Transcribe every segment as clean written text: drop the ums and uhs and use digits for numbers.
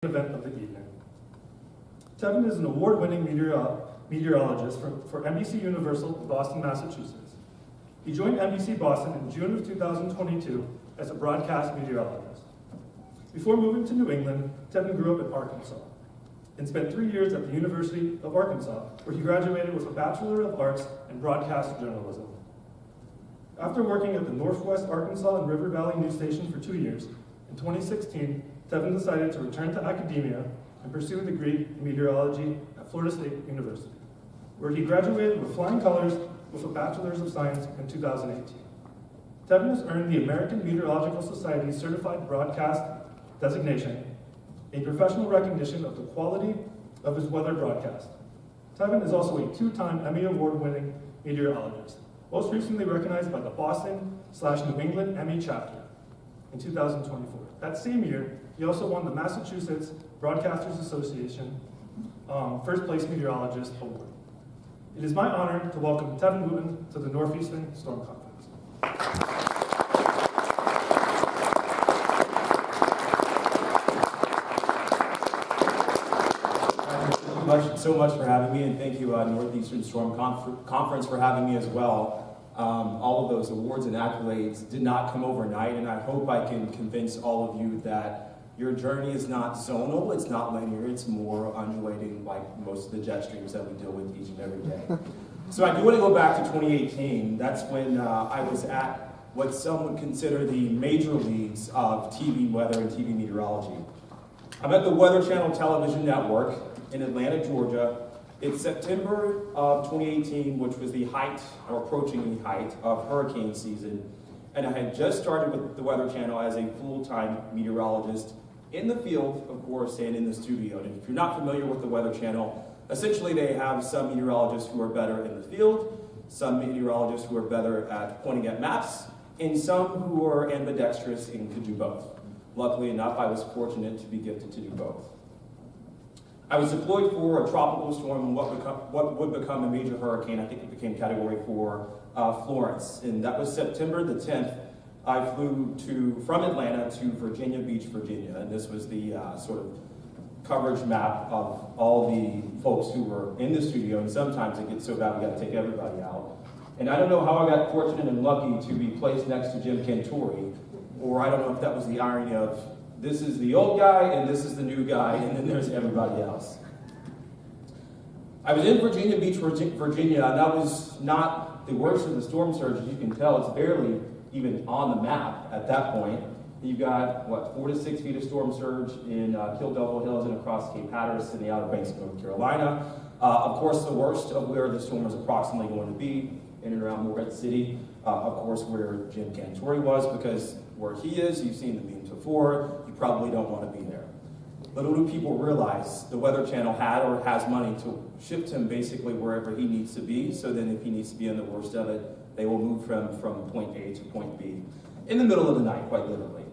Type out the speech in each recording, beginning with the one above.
event of the evening. Tevin is an award-winning meteorologist for NBC Universal in Boston, Massachusetts. He joined NBC Boston in June of 2022 as a broadcast meteorologist. Before moving to New England, Tevin grew up in Arkansas and spent 3 years at the University of Arkansas, where he graduated with a Bachelor of Arts in Broadcast Journalism. After working at the Northwest Arkansas and River Valley News Station for 2 years, in 2016, Tevin decided to return to academia and pursue a degree in meteorology at Florida State University, where he graduated with flying colors with a Bachelor's of Science in 2018. Tevin has earned the American Meteorological Society's Certified Broadcast designation, a professional recognition of the quality of his weather broadcast. Tevin is also a two-time Emmy Award-winning meteorologist, most recently recognized by the Boston/New England Emmy chapter in 2024. That same year, he also won the Massachusetts Broadcasters Association First Place Meteorologist Award. It is my honor to welcome Tevin Wooten to the Northeastern Storm Conference. Thank you so much for having me, and thank you, Northeastern Storm Conference, for having me as well. All of those awards and accolades did not come overnight, and I hope I can convince all of you that your journey is not zonal, it's not linear, it's more undulating like most of the jet streams that we deal with each and every day. So I do want to go back to 2018. That's when I was at what some would consider the major leagues of TV weather and TV meteorology. I'm at the Weather Channel television network in Atlanta, Georgia. It's September of 2018, which was the height, or approaching the height, of hurricane season. And I had just started with the Weather Channel as a full-time meteorologist in the field, of course, and in the studio. And if you're not familiar with the Weather Channel, essentially they have some meteorologists who are better in the field, some meteorologists who are better at pointing at maps, and some who are ambidextrous and could do both. Luckily enough, I was fortunate to be gifted to do both. I was deployed for a tropical storm and what would become a major hurricane. I think it became Category 4, Florence. And that was September the 10th. I flew from Atlanta to Virginia Beach, Virginia. And this was the sort of coverage map of all the folks who were in the studio. And sometimes it gets so bad we got to take everybody out. And I don't know how I got fortunate and lucky to be placed next to Jim Cantori, or I don't know if that was the irony of this is the old guy, and this is the new guy, and then there's everybody else. I was in Virginia Beach, Virginia, and that was not the worst of the storm surge. As you can tell, it's barely even on the map at that point. You've got, 4 to 6 feet of storm surge in Kill Devil Hills and across Cape Hatteras in the Outer Banks of North Carolina. Of course, the worst of where the storm is approximately going to be, in and around Morehead City. Of course, where Jim Cantori was, because where he is, you've seen the memes before, you probably don't want to be there. Little do people realize the Weather Channel had or has money to shift him basically wherever he needs to be, so then if he needs to be in the worst of it, they will move from point A to point B in the middle of the night, quite literally.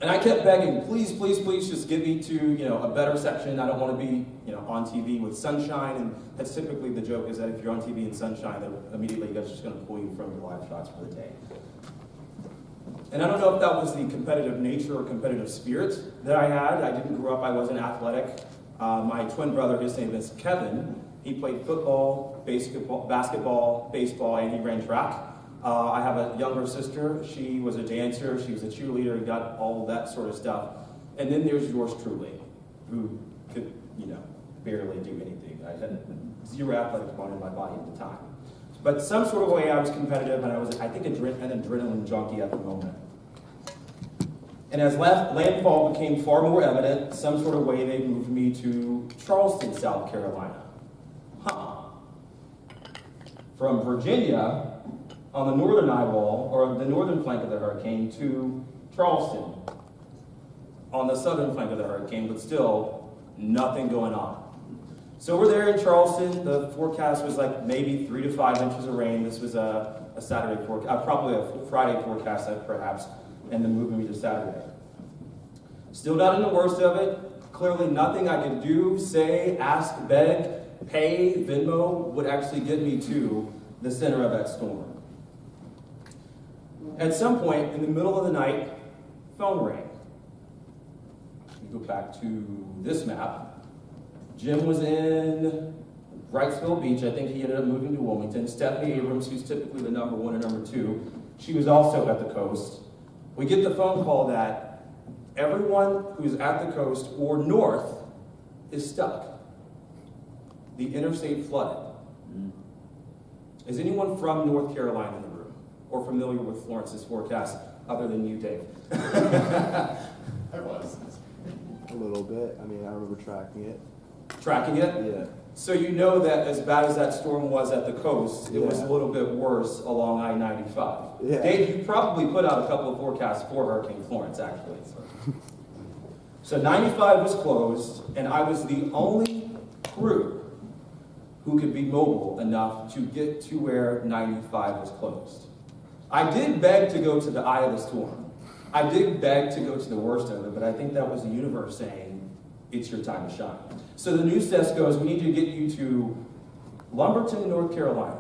And I kept begging, please, please, please just get me to a better section. I don't want to be on TV with sunshine, and that's typically the joke, is that if you're on TV in sunshine, then immediately that's just going to pull you from your live shots for the day. And I don't know if that was the competitive nature or competitive spirit that I had. I didn't grow up, I wasn't athletic. My twin brother, his name is Kevin. He played football, basketball, baseball, and he ran track. I have a younger sister. She was a dancer, she was a cheerleader, got all of that sort of stuff. And then there's yours truly, who could, barely do anything. I had zero athletic bone in my body at the time. But some sort of way I was competitive, and I was, I think, an adrenaline junkie at the moment. And as landfall became far more evident, some sort of way they moved me to Charleston, South Carolina. From Virginia, on the northern eyewall, or the northern flank of the hurricane, to Charleston, on the southern flank of the hurricane, but still nothing going on. So we're there in Charleston. The forecast was like maybe 3 to 5 inches of rain. This was a Saturday forecast, probably a Friday forecast perhaps, and then moving me to Saturday. Still not in the worst of it. Clearly nothing I could do, say, ask, beg, pay, Venmo would actually get me to the center of that storm. At some point in the middle of the night, phone rang. go back to this map. Jim was in Wrightsville Beach. I think he ended up moving to Wilmington. Stephanie Abrams, who's typically the number 1 and number 2, she was also at the coast. We get the phone call that everyone who's at the coast or north is stuck. The interstate flooded. Is anyone from North Carolina in the room or familiar with Florence's forecast other than you, Dave? I was. A little bit. I mean, I remember tracking it. Tracking it? Yeah. So you know that as bad as that storm was at the coast, it was a Yeah. little bit worse along I-95. Yeah. Dave, you probably put out a couple of forecasts for Hurricane Florence, actually. So 95 was closed, and I was the only crew who could be mobile enough to get to where 95 was closed. I did beg to go to the eye of the storm. I did beg to go to the worst of it, but I think that was the universe saying, it's your time to shine. So the news desk goes, we need to get you to Lumberton, North Carolina.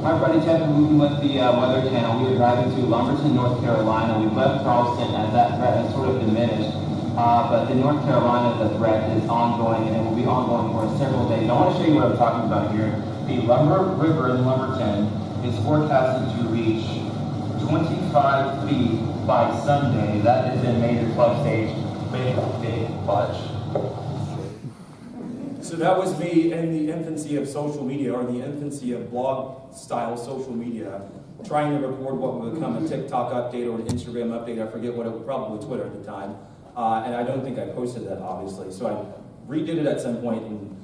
My buddy Tevin, we went the Weather Channel. We were driving to Lumberton, North Carolina. We left Charleston as that threat has sort of diminished. But in North Carolina, the threat is ongoing and it will be ongoing for several days. I want to show you what I'm talking about here. The Lumber River in Lumberton is forecasted to reach 25 feet by Sunday. That is in major flood stage. Big fudge. So that was me in the infancy of social media, or the infancy of blog-style social media, trying to record what would become a TikTok update or an Instagram update. I forget what it was, probably Twitter at the time. And I don't think I posted that, obviously. So I redid it at some point. And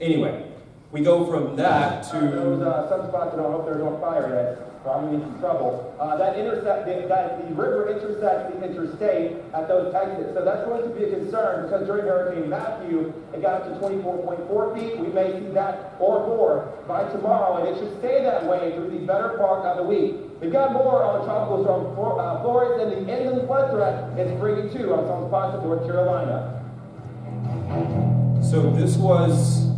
anyway, we go from that to... Those sunspots that don't hope they're on fire yet. I'm in some trouble. The river intersects the interstate at those exits. So that's going to be a concern because during Hurricane Matthew, it got up to 24.4 feet. We may see that or more by tomorrow, and it should stay that way through the better part of the week. We've got more on the tropical storm Florence, and the inland flood threat is bringing too on some spots of North Carolina. So this was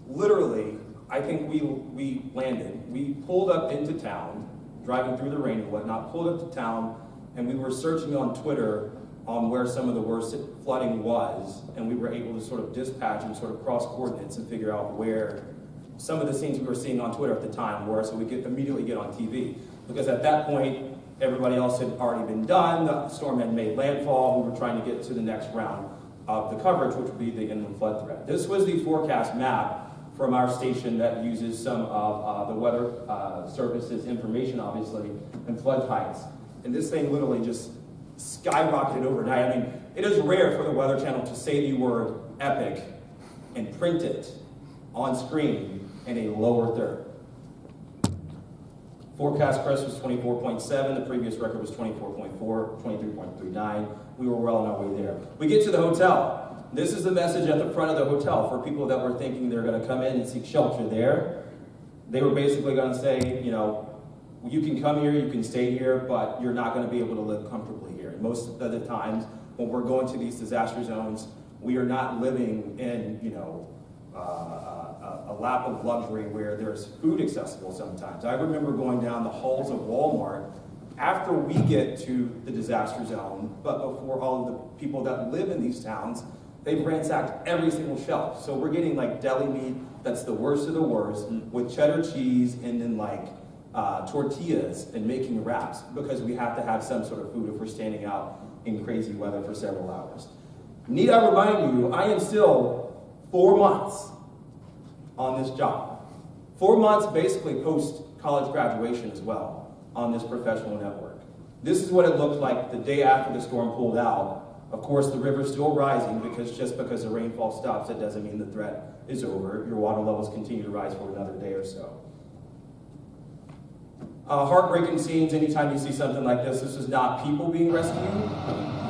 literally, I think we landed. We pulled up into town, driving through the rain and whatnot, pulled up to town, and we were searching on Twitter on where some of the worst flooding was, and we were able to sort of dispatch and sort of cross coordinates and figure out where some of the scenes we were seeing on Twitter at the time were, so we could immediately get on TV. Because at that point, everybody else had already been done, the storm had made landfall, we were trying to get to the next round of the coverage, which would be the inland flood threat. This was the forecast map from our station that uses some of the Weather Service's information, obviously, and flood heights. And this thing literally just skyrocketed overnight. I mean, it is rare for the Weather Channel to say the word epic and print it on screen in a lower third. Forecast crest was 24.7, the previous record was 24.4, 23.39. We were well on our way there. We get to the hotel. This is the message at the front of the hotel for people that were thinking they're going to come in and seek shelter there. They were basically going to say, you know, you can come here, you can stay here, but you're not going to be able to live comfortably here. And most of the times when we're going to these disaster zones, we are not living in, you know, a lap of luxury where there's food accessible sometimes. I remember going down the halls of Walmart after we get to the disaster zone, but before all of the people that live in these towns, they've ransacked every single shelf. So we're getting like deli meat that's the worst of the worst with cheddar cheese and then like tortillas and making wraps because we have to have some sort of food if we're standing out in crazy weather for several hours. Need I remind you, I am still 4 months on this job. 4 months basically post-college graduation as well on this professional network. This is what it looked like the day after the storm pulled out. Of course, the river's still rising because just because the rainfall stops, it doesn't mean the threat is over. Your water levels continue to rise for another day or so. Heartbreaking scenes anytime you see something like this. This is not people being rescued.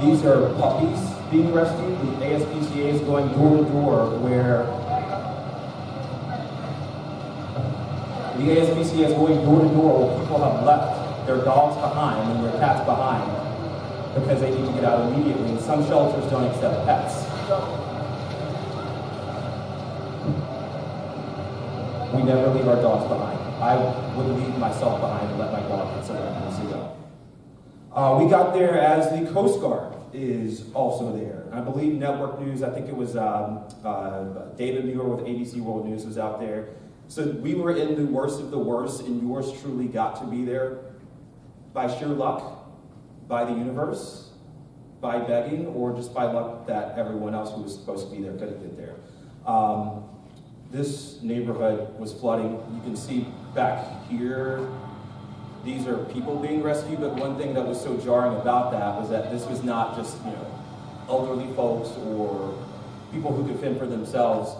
These are puppies being rescued. The ASPCA is going door to door where the ASPCA is going door to door where people have left their dogs behind and their cats behind because they need to get out immediately. And some shelters don't accept pets. We never leave our dogs behind. I would leave myself behind and let my dog get somewhere else to go. We got there as the Coast Guard is also there. I believe Network News, I think it was David Muir with ABC World News was out there. So we were in the worst of the worst, and yours truly got to be there by sheer luck, by the universe, by begging, or just by luck that everyone else who was supposed to be there couldn't get there. This neighborhood was flooding. You can see back here, these are people being rescued, but one thing that was so jarring about that was that this was not just, elderly folks or people who could fend for themselves.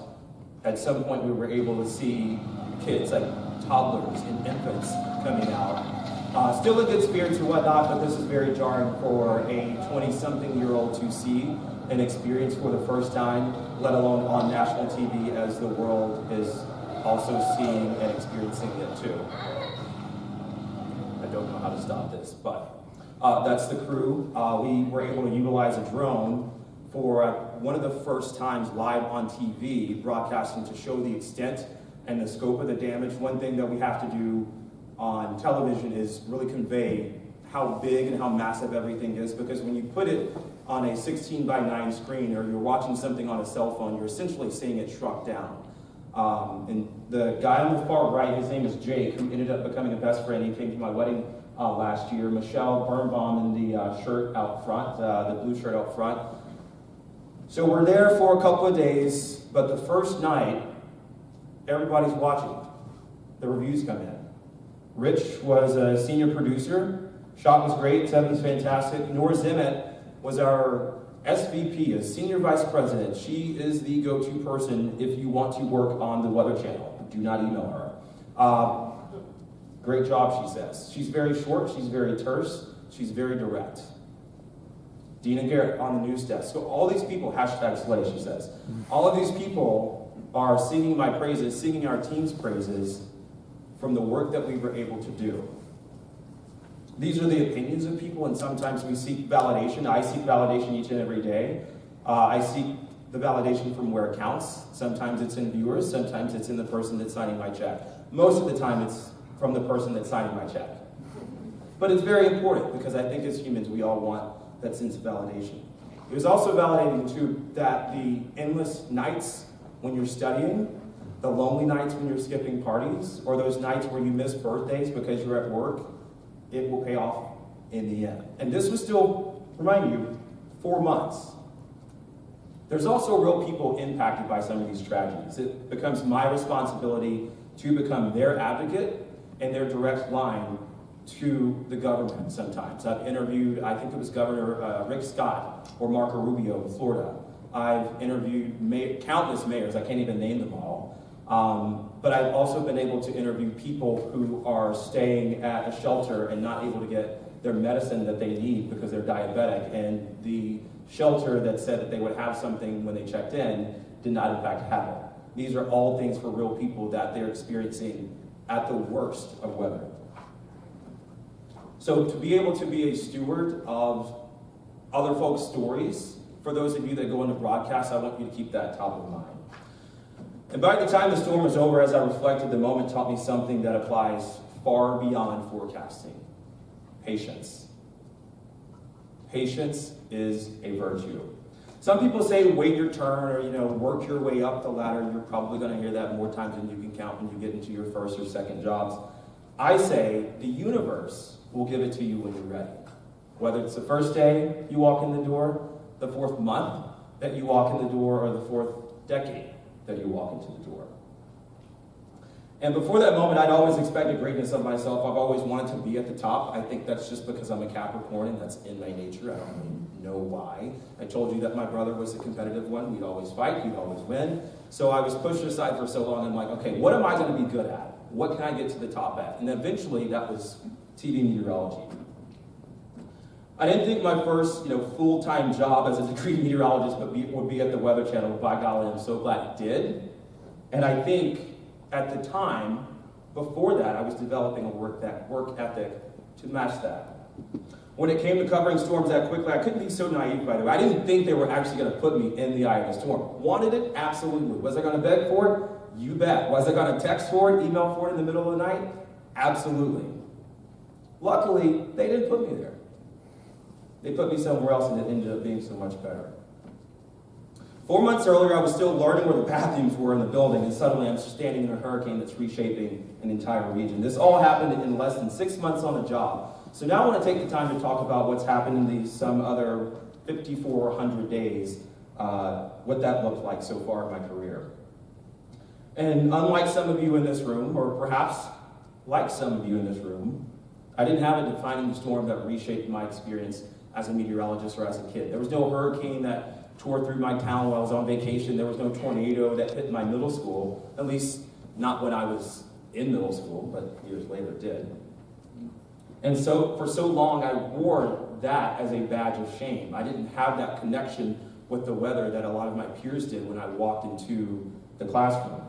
At some point we were able to see kids, like toddlers and infants coming out. Still in good spirits and whatnot, but this is very jarring for a 20-something-year-old to see and experience for the first time, let alone on national TV, as the world is also seeing and experiencing it too. I don't know how to stop this, but that's the crew. We were able to utilize a drone for one of the first times live on TV, broadcasting to show the extent and the scope of the damage. One thing that we have to do on television is really convey how big and how massive everything is, because when you put it on a 16:9 screen, or you're watching something on a cell phone, you're essentially seeing it shrunk down. And the guy on the far right, his name is Jake, who ended up becoming a best friend. He came to my wedding last year. Michelle Birnbaum in the shirt out front, the blue shirt out front. So we're there for a couple of days, but the first night, everybody's watching. The reviews come in. Rich was a senior producer. Shot was great. Tevin's fantastic. Nora Zimet was our SVP, a senior vice president. She is the go-to person if you want to work on the Weather Channel. Do not email her. Great job, she says. She's very short. She's very terse. She's very direct. Dina Garrett on the news desk. So all these people, #slay, she says. All of these people are singing my praises, singing our team's praises from the work that we were able to do. These are the opinions of people, and sometimes we seek validation. I seek validation each and every day. I seek the validation from where it counts. Sometimes it's in viewers, sometimes it's in the person that's signing my check. Most of the time it's from the person that's signing my check. But it's very important, because I think as humans we all want that sense of validation. It was also validating too that the endless nights when you're studying, the lonely nights when you're skipping parties, or those nights where you miss birthdays because you're at work, it will pay off in the end. And this was still, remind you, 4 months. There's also real people impacted by some of these tragedies. It becomes my responsibility to become their advocate and their direct line to the government sometimes. I've interviewed, I think it was Governor Rick Scott or Marco Rubio in Florida. I've interviewed countless mayors, I can't even name them all. But I've also been able to interview people who are staying at a shelter and not able to get their medicine that they need because they're diabetic, and the shelter that said that they would have something when they checked in did not in fact have it. These are all things for real people that they're experiencing at the worst of weather. So to be able to be a steward of other folks' stories, for those of you that go into broadcast, I want you to keep that top of mind. And by the time the storm was over, as I reflected, the moment taught me something that applies far beyond forecasting. Patience. Patience is a virtue. Some people say wait your turn, or work your way up the ladder. You're probably going to hear that more times than you can count when you get into your first or second jobs. I say the universe will give it to you when you're ready. Whether it's the first day you walk in the door, the 4th month that you walk in the door, or the 4th decade that you walk into the door. And before that moment, I'd always expected greatness of myself. I've always wanted to be at the top. I think that's just because I'm a Capricorn and that's in my nature. I don't really know why. I told you that my brother was a competitive one. We'd always fight, we'd always win. So I was pushed aside for so long. I'm like, okay, what am I going to be good at? What can I get to the top at? And eventually that was TV meteorology. I didn't think my first, full-time job as a degree meteorologist would be at the Weather Channel. By golly, I'm so glad it did. And I think at the time, before that, I was developing a work ethic to match that. When it came to covering storms that quickly, I couldn't be so naive, by the way. I didn't think they were actually going to put me in the eye of the storm. Wanted it? Absolutely. Was I going to beg for it? You bet. Was I going to text for it, email for it in the middle of the night? Absolutely. Luckily, they didn't put me there. They put me somewhere else and it ended up being so much better. 4 months earlier, I was still learning where the bathrooms were in the building, and suddenly I'm standing in a hurricane that's reshaping an entire region. This all happened in less than 6 months on the job. So now I want to take the time to talk about what's happened in these some other 5,400 days, what that looked like so far in my career. And unlike some of you in this room, or perhaps like some of you in this room, I didn't have a defining storm that reshaped my experience as a meteorologist or as a kid. There was no hurricane that tore through my town while I was on vacation. There was no tornado that hit my middle school, at least not when I was in middle school, but years later it did. And so for so long, I wore that as a badge of shame. I didn't have that connection with the weather that a lot of my peers did when I walked into the classroom.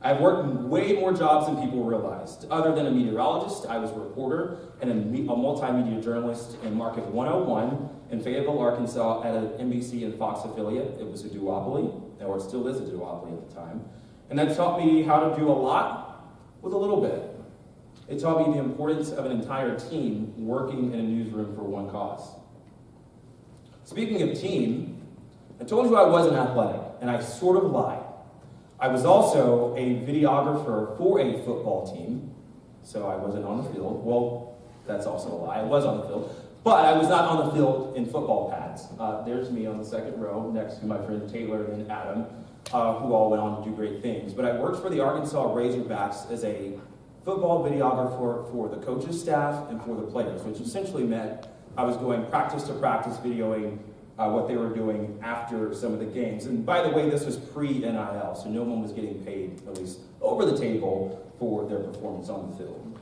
I've worked way more jobs than people realized. Other than a meteorologist, I was a reporter and a multimedia journalist in Market 101 in Fayetteville, Arkansas, at an NBC and Fox affiliate. It was a duopoly, or it still is a duopoly at the time. And that taught me how to do a lot with a little bit. It taught me the importance of an entire team working in a newsroom for one cause. Speaking of team, I told you I wasn't athletic, and I sort of lied. I was also a videographer for a football team, so I wasn't on the field. Well, that's also a lie. I was on the field, but I was not on the field in football pads. There's me on the second row next to my friend Taylor and Adam, who all went on to do great things. But I worked for the Arkansas Razorbacks as a football videographer for the coaches' staff and for the players, which essentially meant I was going practice to practice videoing what they were doing after some of the games. And by the way, this was pre-NIL, so no one was getting paid, at least over the table, for their performance on the field.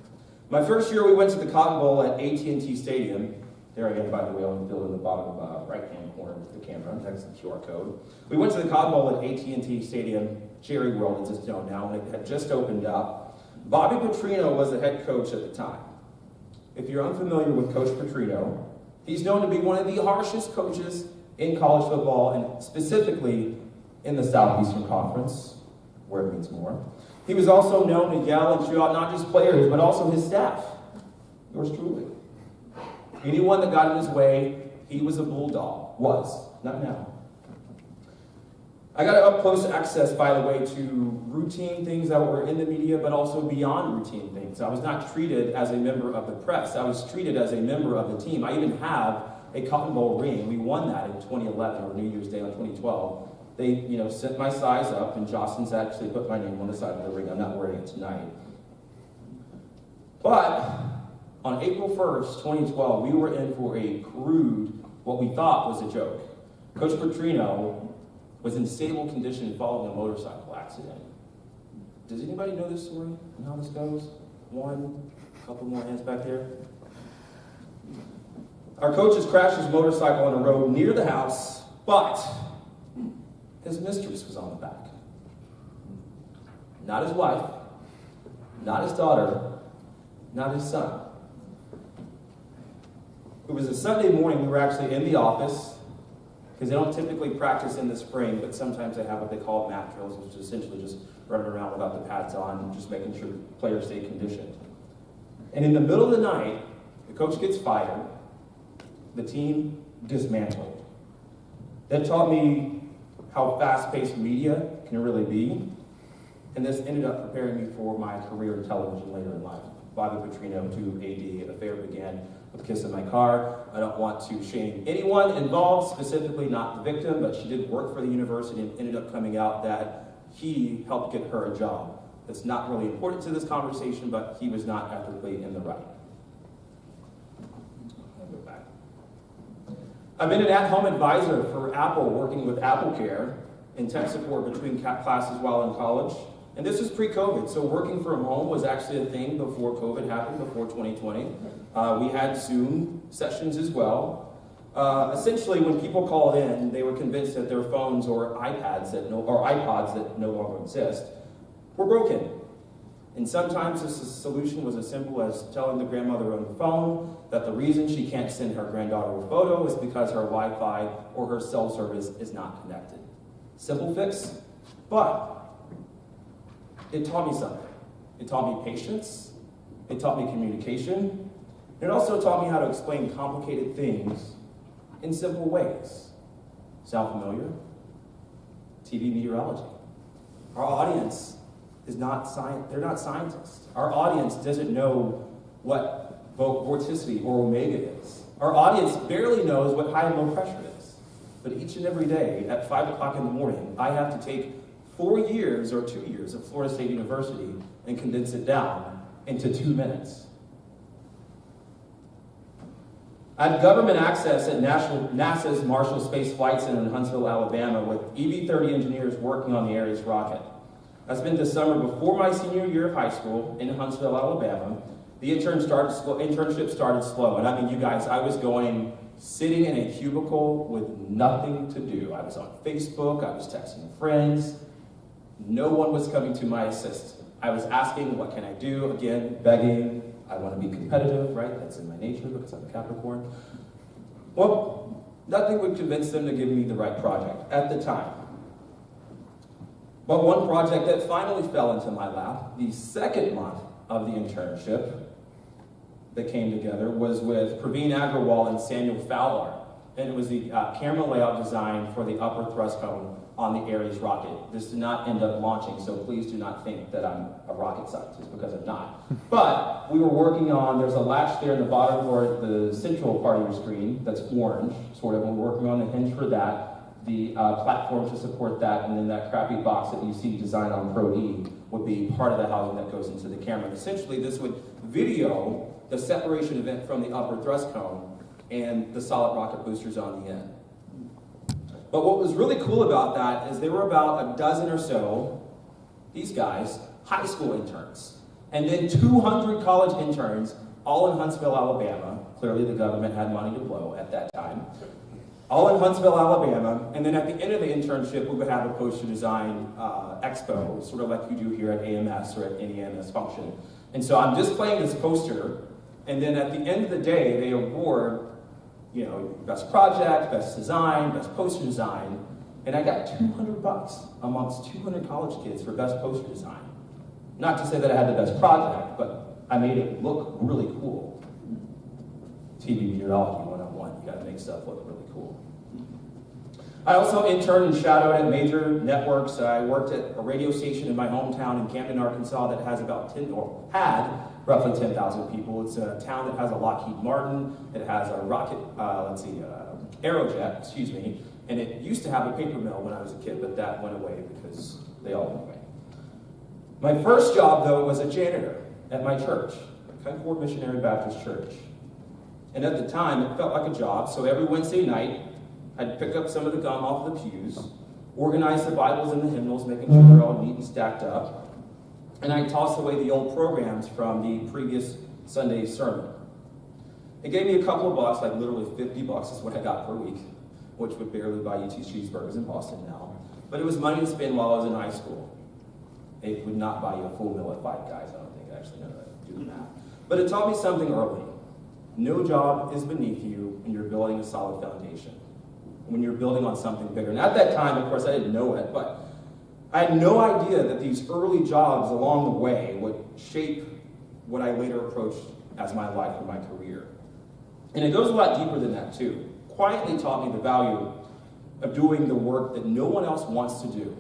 My first year, we went to the Cotton Bowl at AT&T Stadium. There I am, by the way, on the field in the bottom right-hand corner with the camera. That's the QR code. We went to the Cotton Bowl at AT&T Stadium, Jerry World, it's known now, and it had just opened up. Bobby Petrino was the head coach at the time. If you're unfamiliar with Coach Petrino, he's known to be one of the harshest coaches in college football, and specifically in the Southeastern Conference, where it means more. He was also known to yell and chew out not just players, but also his staff. Yours truly. Anyone that got in his way, he was a bulldog. Was, not now. I got up close access, by the way, to routine things that were in the media, but also beyond routine things. I was not treated as a member of the press. I was treated as a member of the team. I even have a Cotton Bowl ring. We won that in 2011, or New Year's Day on 2012. They, set my size up, and Jocelyn's actually put my name on the side of the ring. I'm not wearing it tonight. But on April 1st, 2012, we were in for a crude, what we thought was a joke. Coach Petrino was in stable condition following a motorcycle accident. Does anybody know this story and how this goes? One, a couple more hands back there. Our coach has crashed his motorcycle on a road near the house, but his mistress was on the back. Not his wife, not his daughter, not his son. It was a Sunday morning. We were actually in the office, because they don't typically practice in the spring, but sometimes they have what they call mat drills, which is essentially just running around without the pads on, just making sure players stay conditioned. And in the middle of the night, the coach gets fired, the team dismantled. That taught me how fast-paced media can really be, and this ended up preparing me for my career in television later in life. Bobby Petrino to AD, affair began with a kiss in my car. I don't want to shame anyone involved, specifically not the victim, but she did work for the university and ended up coming out that he helped get her a job. That's not really important to this conversation, but he was not ethically in the right. I'll go back. I've been an at-home advisor for Apple, working with AppleCare in tech support between classes while in college. And this is pre-COVID, so working from home was actually a thing before COVID happened, before 2020. We had Zoom sessions as well. Essentially, when people called in, they were convinced that their phones or iPods that no longer exist were broken. And sometimes the solution was as simple as telling the grandmother on the phone that the reason she can't send her granddaughter a photo is because her Wi-Fi or her cell service is not connected. Simple fix, but it taught me something. It taught me patience. It taught me communication. It also taught me how to explain complicated things in simple ways. Sound familiar? TV meteorology. Our audience is not they're not scientists. Our audience doesn't know what vorticity or omega is. Our audience barely knows what high and low pressure is. But each and every day at 5 o'clock in the morning, I have to take 4 years or 2 years of Florida State University and condense it down into 2 minutes. I had government access at NASA's Marshall Space Flight Center in Huntsville, Alabama, with EV-30 engineers working on the Ares rocket. I spent the summer before my senior year of high school in Huntsville, Alabama. The internship started slow, and I mean, you guys, I was sitting in a cubicle with nothing to do. I was on Facebook, I was texting friends. No one was coming to my assist. I was asking, what can I do? Again, begging. I want to be competitive, right? That's in my nature because I'm a Capricorn. Well, nothing would convince them to give me the right project at the time. But one project that finally fell into my lap, the second month of the internship that came together, was with Praveen Agrawal and Samuel Fowler. And it was the camera layout design for the upper thrust cone on the Ares rocket. This did not end up launching, so please do not think that I'm a rocket scientist, because I'm not. But we were working on, there's a latch there in the bottom or the central part of your screen that's orange, sort of, and we're working on the hinge for that, the platform to support that, and then that crappy box that you see designed on Pro E would be part of the housing that goes into the camera. And essentially, this would video the separation event from the upper thrust cone and the solid rocket boosters on the end. But what was really cool about that is there were about a dozen or so, these guys, high school interns, and then 200 college interns, all in Huntsville, Alabama. Clearly the government had money to blow at that time. All in Huntsville, Alabama, and then at the end of the internship, we would have a poster design expo, sort of like you do here at AMS or at any AMS function. And so I'm displaying this poster, and then at the end of the day, they award, best project, best design, best poster design, and I got $200 amongst 200 college kids for best poster design. Not to say that I had the best project, but I made it look really cool. TV meteorology 101, you gotta make stuff look really cool. I also interned and shadowed at major networks. I worked at a radio station in my hometown in Camden, Arkansas that has about had roughly 10,000 people. It's a town that has a Lockheed Martin, it has a rocket, Aerojet, and it used to have a paper mill when I was a kid, but that went away because they all went away. My first job, though, was a janitor at my church, Concord Missionary Baptist Church. And at the time, it felt like a job, so every Wednesday night, I'd pick up some of the gum off the pews, organize the Bibles and the hymnals, making sure they're all neat and stacked up, and I'd toss away the old programs from the previous Sunday's sermon. It gave me a couple of bucks, like literally $50 is what I got per week, which would barely buy you 2 cheeseburgers in Boston now. But it was money to spend while I was in high school. It would not buy you a full meal at Five Guys, I don't think, actually, now that I do the math. But it taught me something early. No job is beneath you when you're building a solid foundation, when you're building on something bigger. And at that time, of course, I didn't know it, but I had no idea that these early jobs along the way would shape what I later approached as my life and my career. And it goes a lot deeper than that, too. Quietly taught me the value of doing the work that no one else wants to do,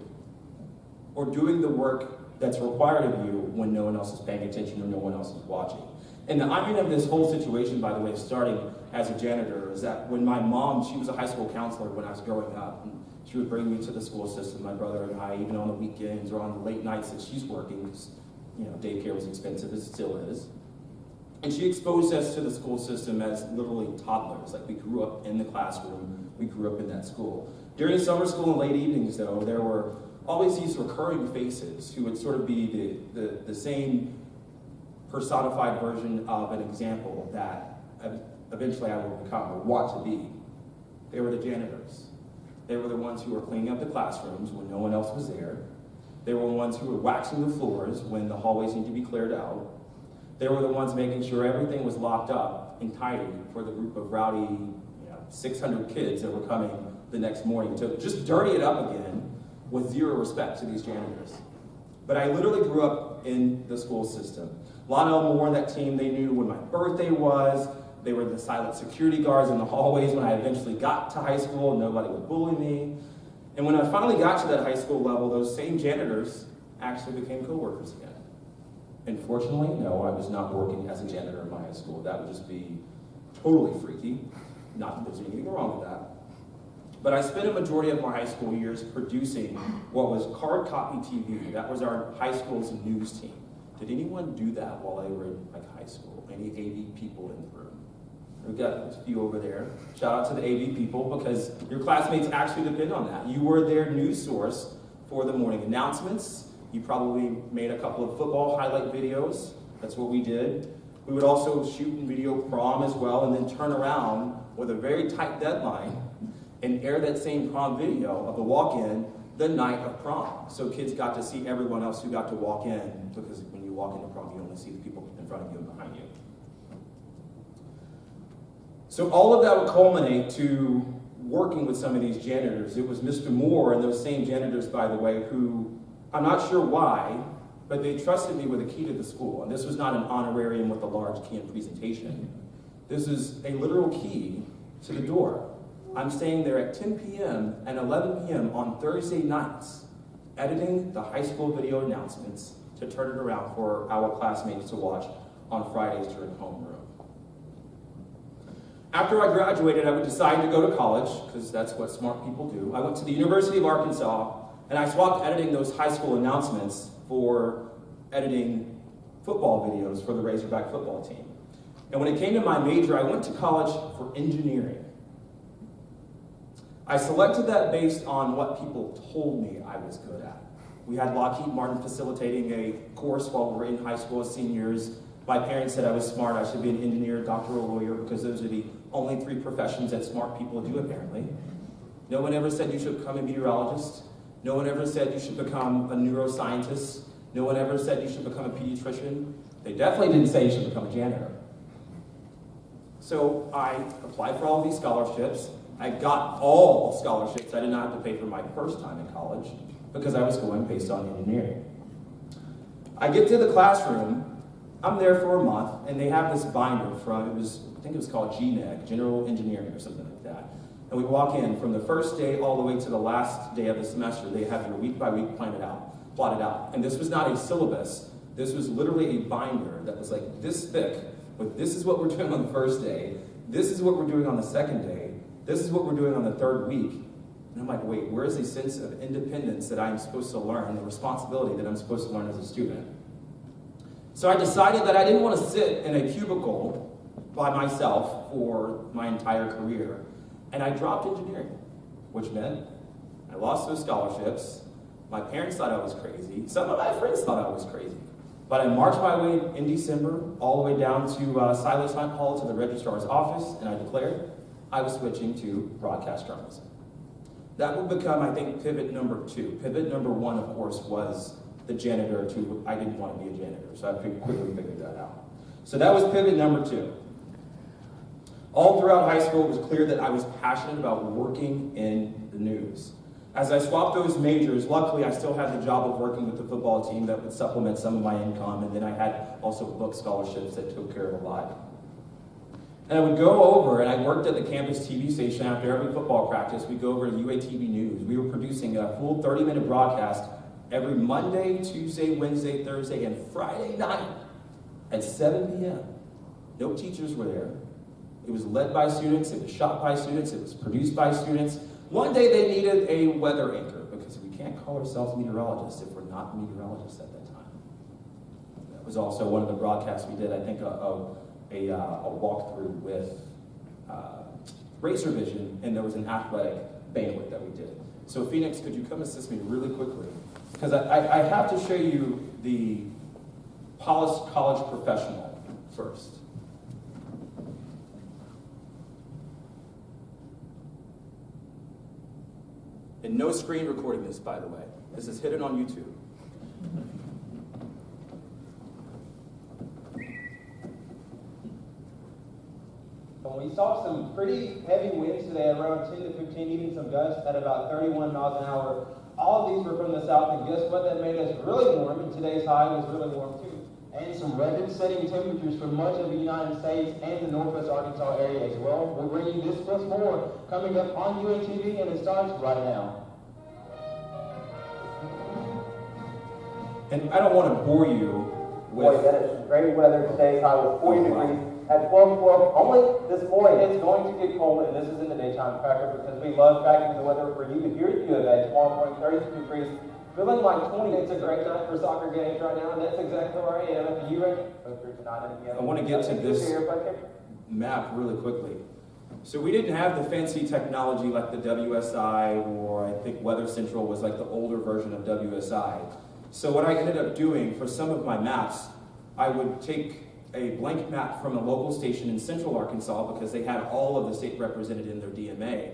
or doing the work that's required of you when no one else is paying attention or no one else is watching. And the irony of this whole situation, by the way, starting as a janitor, is that when my mom, she was a high school counselor when I was growing up, and she would bring me to the school system, my brother and I, even on the weekends or on the late nights that she's working, because daycare was expensive, as it still is. And she exposed us to the school system as literally toddlers. Like, we grew up in the classroom, we grew up in that school. During summer school and late evenings, though, there were always these recurring faces who would sort of be the same personified version of an example that eventually I will become or want to be. They were the janitors. They were the ones who were cleaning up the classrooms when no one else was there. They were the ones who were waxing the floors when the hallways needed to be cleared out. They were the ones making sure everything was locked up and tidy for the group of rowdy 600 kids that were coming the next morning to just dirty it up again with zero respect to these janitors. But I literally grew up in the school system. Lionel Moore and that team, they knew when my birthday was. They were the silent security guards in the hallways when I eventually got to high school and nobody would bully me. And when I finally got to that high school level, those same janitors actually became co-workers again. And fortunately, no, I was not working as a janitor in my high school. That would just be totally freaky. Not that there's anything wrong with that. But I spent a majority of my high school years producing what was card copy TV. That was our high school's news team. Did anyone do that while they were in high school? Any AV people in the room? We've got a few over there. Shout out to the AV people, because your classmates actually depend on that. You were their news source for the morning announcements. You probably made a couple of football highlight videos. That's what we did. We would also shoot and video prom as well, and then turn around with a very tight deadline and air that same prom video of the walk-in the night of prom. So kids got to see everyone else who got to walk in, because when you walk into prom, you only see the people in front of you and behind you. So all of that would culminate to working with some of these janitors. It was Mr. Moore and those same janitors, by the way, who, I'm not sure why, but they trusted me with a key to the school. And this was not an honorarium with a large key and presentation. This is a literal key to the door. I'm staying there at 10 p.m. and 11 p.m. on Thursday nights, editing the high school video announcements to turn it around for our classmates to watch on Fridays during homeroom. After I graduated, I would decide to go to college, because that's what smart people do. I went to the University of Arkansas, and I swapped editing those high school announcements for editing football videos for the Razorback football team. And when it came to my major, I went to college for engineering. I selected that based on what people told me I was good at. We had Lockheed Martin facilitating a course while we were in high school as seniors. My parents said I was smart, I should be an engineer, doctor, or lawyer, because those are the only three professions that smart people do, apparently. No one ever said you should become a meteorologist. No one ever said you should become a neuroscientist. No one ever said you should become a pediatrician. They definitely didn't say you should become a janitor. So I applied for all of these scholarships. I got all scholarships. I did not have to pay for my first time in college, because I was going based on engineering. I get to the classroom, I'm there for a month, and they have this binder from, I think it was called GNEG, General Engineering or something like that. And we walk in from the first day all the way to the last day of the semester. They have your week by week plotted out. And this was not a syllabus. This was literally a binder that was like this thick, with this is what we're doing on the first day, this is what we're doing on the second day, this is what we're doing on the third week. And I'm like, wait, where is the sense of independence that I'm supposed to learn, the responsibility that I'm supposed to learn as a student? So I decided that I didn't want to sit in a cubicle by myself for my entire career. And I dropped engineering, which meant I lost those scholarships. My parents thought I was crazy. Some of my friends thought I was crazy. But I marched my way in December all the way down to Silas Hunt Hall to the registrar's office, and I declared I was switching to broadcast journalism. That would become, I think, pivot number 2. Pivot number 1, of course, was the janitor to I didn't want to be a janitor, so I quickly figured that out. So that was pivot number 2. All throughout high school, it was clear that I was passionate about working in the news. As I swapped those majors, luckily I still had the job of working with the football team that would supplement some of my income, and then I had also book scholarships that took care of a lot. And I would go over, and I worked at the campus TV station after every football practice. We'd go over to UATV News. We were producing a full 30-minute broadcast every Monday, Tuesday, Wednesday, Thursday, and Friday night at 7 p.m. No teachers were there. It was led by students, it was shot by students, it was produced by students. One day they needed a weather anchor, because we can't call ourselves meteorologists if we're not meteorologists at that time. That was also one of the broadcasts we did, I think, a walkthrough with Racer Vision, and there was an athletic banquet that we did. So Phoenix, could you come assist me really quickly? Because I have to show you the polished college professional first. And no screen recording this, by the way. This is hidden on YouTube. We saw some pretty heavy winds today, around 10 to 15, even some gusts at about 31 miles an hour All of these were from the south, and guess what? That made us really warm, and today's high was really warm too. And some record-setting temperatures for much of the United States and the Northwest Arkansas area as well. We'll bring you this plus more coming up on UNTV, and it starts right now. And I don't want to bore you Boy, with... that is great weather. Today's high was 40 degrees. At 12:12, only this morning, it's going to get cold, and this is in the daytime tracker because we love tracking the weather for you here at U of A. Tomorrow morning, 32 degrees. Feeling like 20. It's a great night for soccer games right now, and that's exactly where I am. If you ready? I want to get to this map really quickly. So we didn't have the fancy technology like the WSI, or I think Weather Central was like the older version of WSI. So what I ended up doing for some of my maps, I would take a blank map from a local station in central Arkansas because they had all of the state represented in their DMA.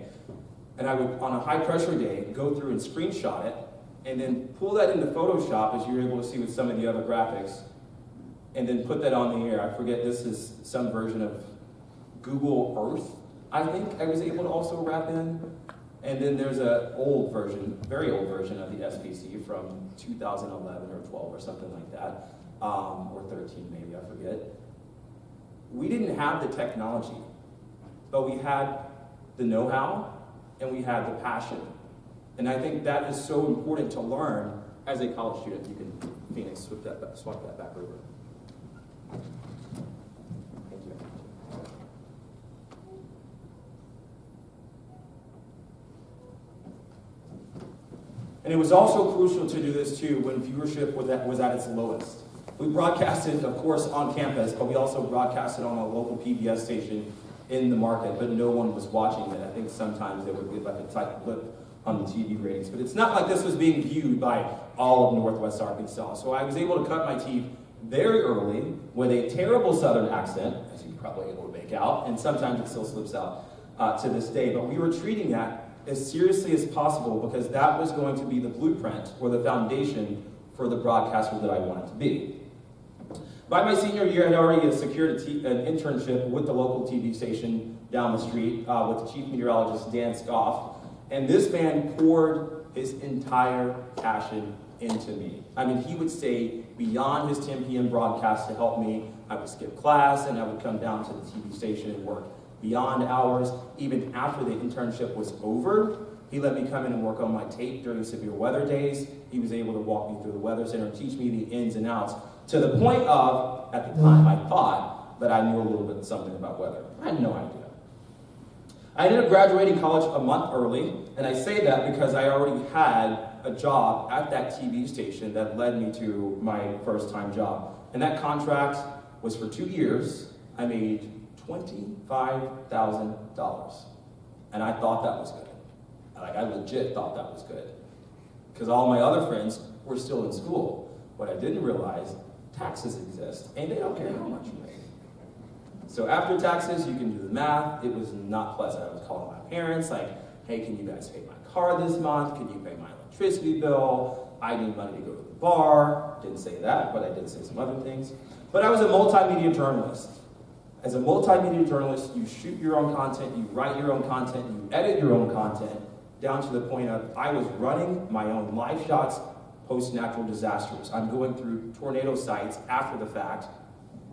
And I would, on a high pressure day, go through and screenshot it, and then pull that into Photoshop, as you're able to see with some of the other graphics, and then put that on the air. I forget, this is some version of Google Earth, I think I was able to also wrap in. And then there's an old version, very old version of the SPC from 2011 or 12 or something like that, or 13 maybe, I forget. We didn't have the technology, but we had the know-how and we had the passion. And I think that is so important to learn as a college student. You can, Phoenix, swap that back over. Thank you. And it was also crucial to do this too when viewership was at its lowest. We broadcasted, of course, on campus, but we also broadcasted on a local PBS station in the market, but no one was watching it. I think sometimes there would be like a tight blip on the TV ratings, but it's not like this was being viewed by all of Northwest Arkansas. So I was able to cut my teeth very early with a terrible Southern accent, as you're probably able to make out, and sometimes it still slips out to this day. But we were treating that as seriously as possible because that was going to be the blueprint or the foundation for the broadcaster that I wanted to be. By my senior year, I had already secured an internship with the local TV station down the street with Chief Meteorologist Dan Scoff. And this man poured his entire passion into me. I mean, he would stay beyond his 10 p.m. broadcast to help me. I would skip class and I would come down to the TV station and work beyond hours. Even after the internship was over, he let me come in and work on my tape during severe weather days. He was able to walk me through the weather center and teach me the ins and outs to the point of, at the time, I thought that I knew a little bit something about weather. I had no idea. I ended up graduating college a month early, and I say that because I already had a job at that TV station that led me to my first-time job. And that contract was for 2 years. I made $25,000. And I thought that was good. Like, I legit thought that was good. Because all my other friends were still in school. What I didn't realize, taxes exist, and they don't care how much you make. So after taxes, you can do the math. It was not pleasant. I was calling my parents, like, hey, can you guys pay my car this month? Can you pay my electricity bill? I need money to go to the bar. Didn't say that, but I did say some other things. But I was a multimedia journalist. As a multimedia journalist, you shoot your own content, you write your own content, you edit your own content, down to the point of I was running my own live shots post-natural disasters. I'm going through tornado sites after the fact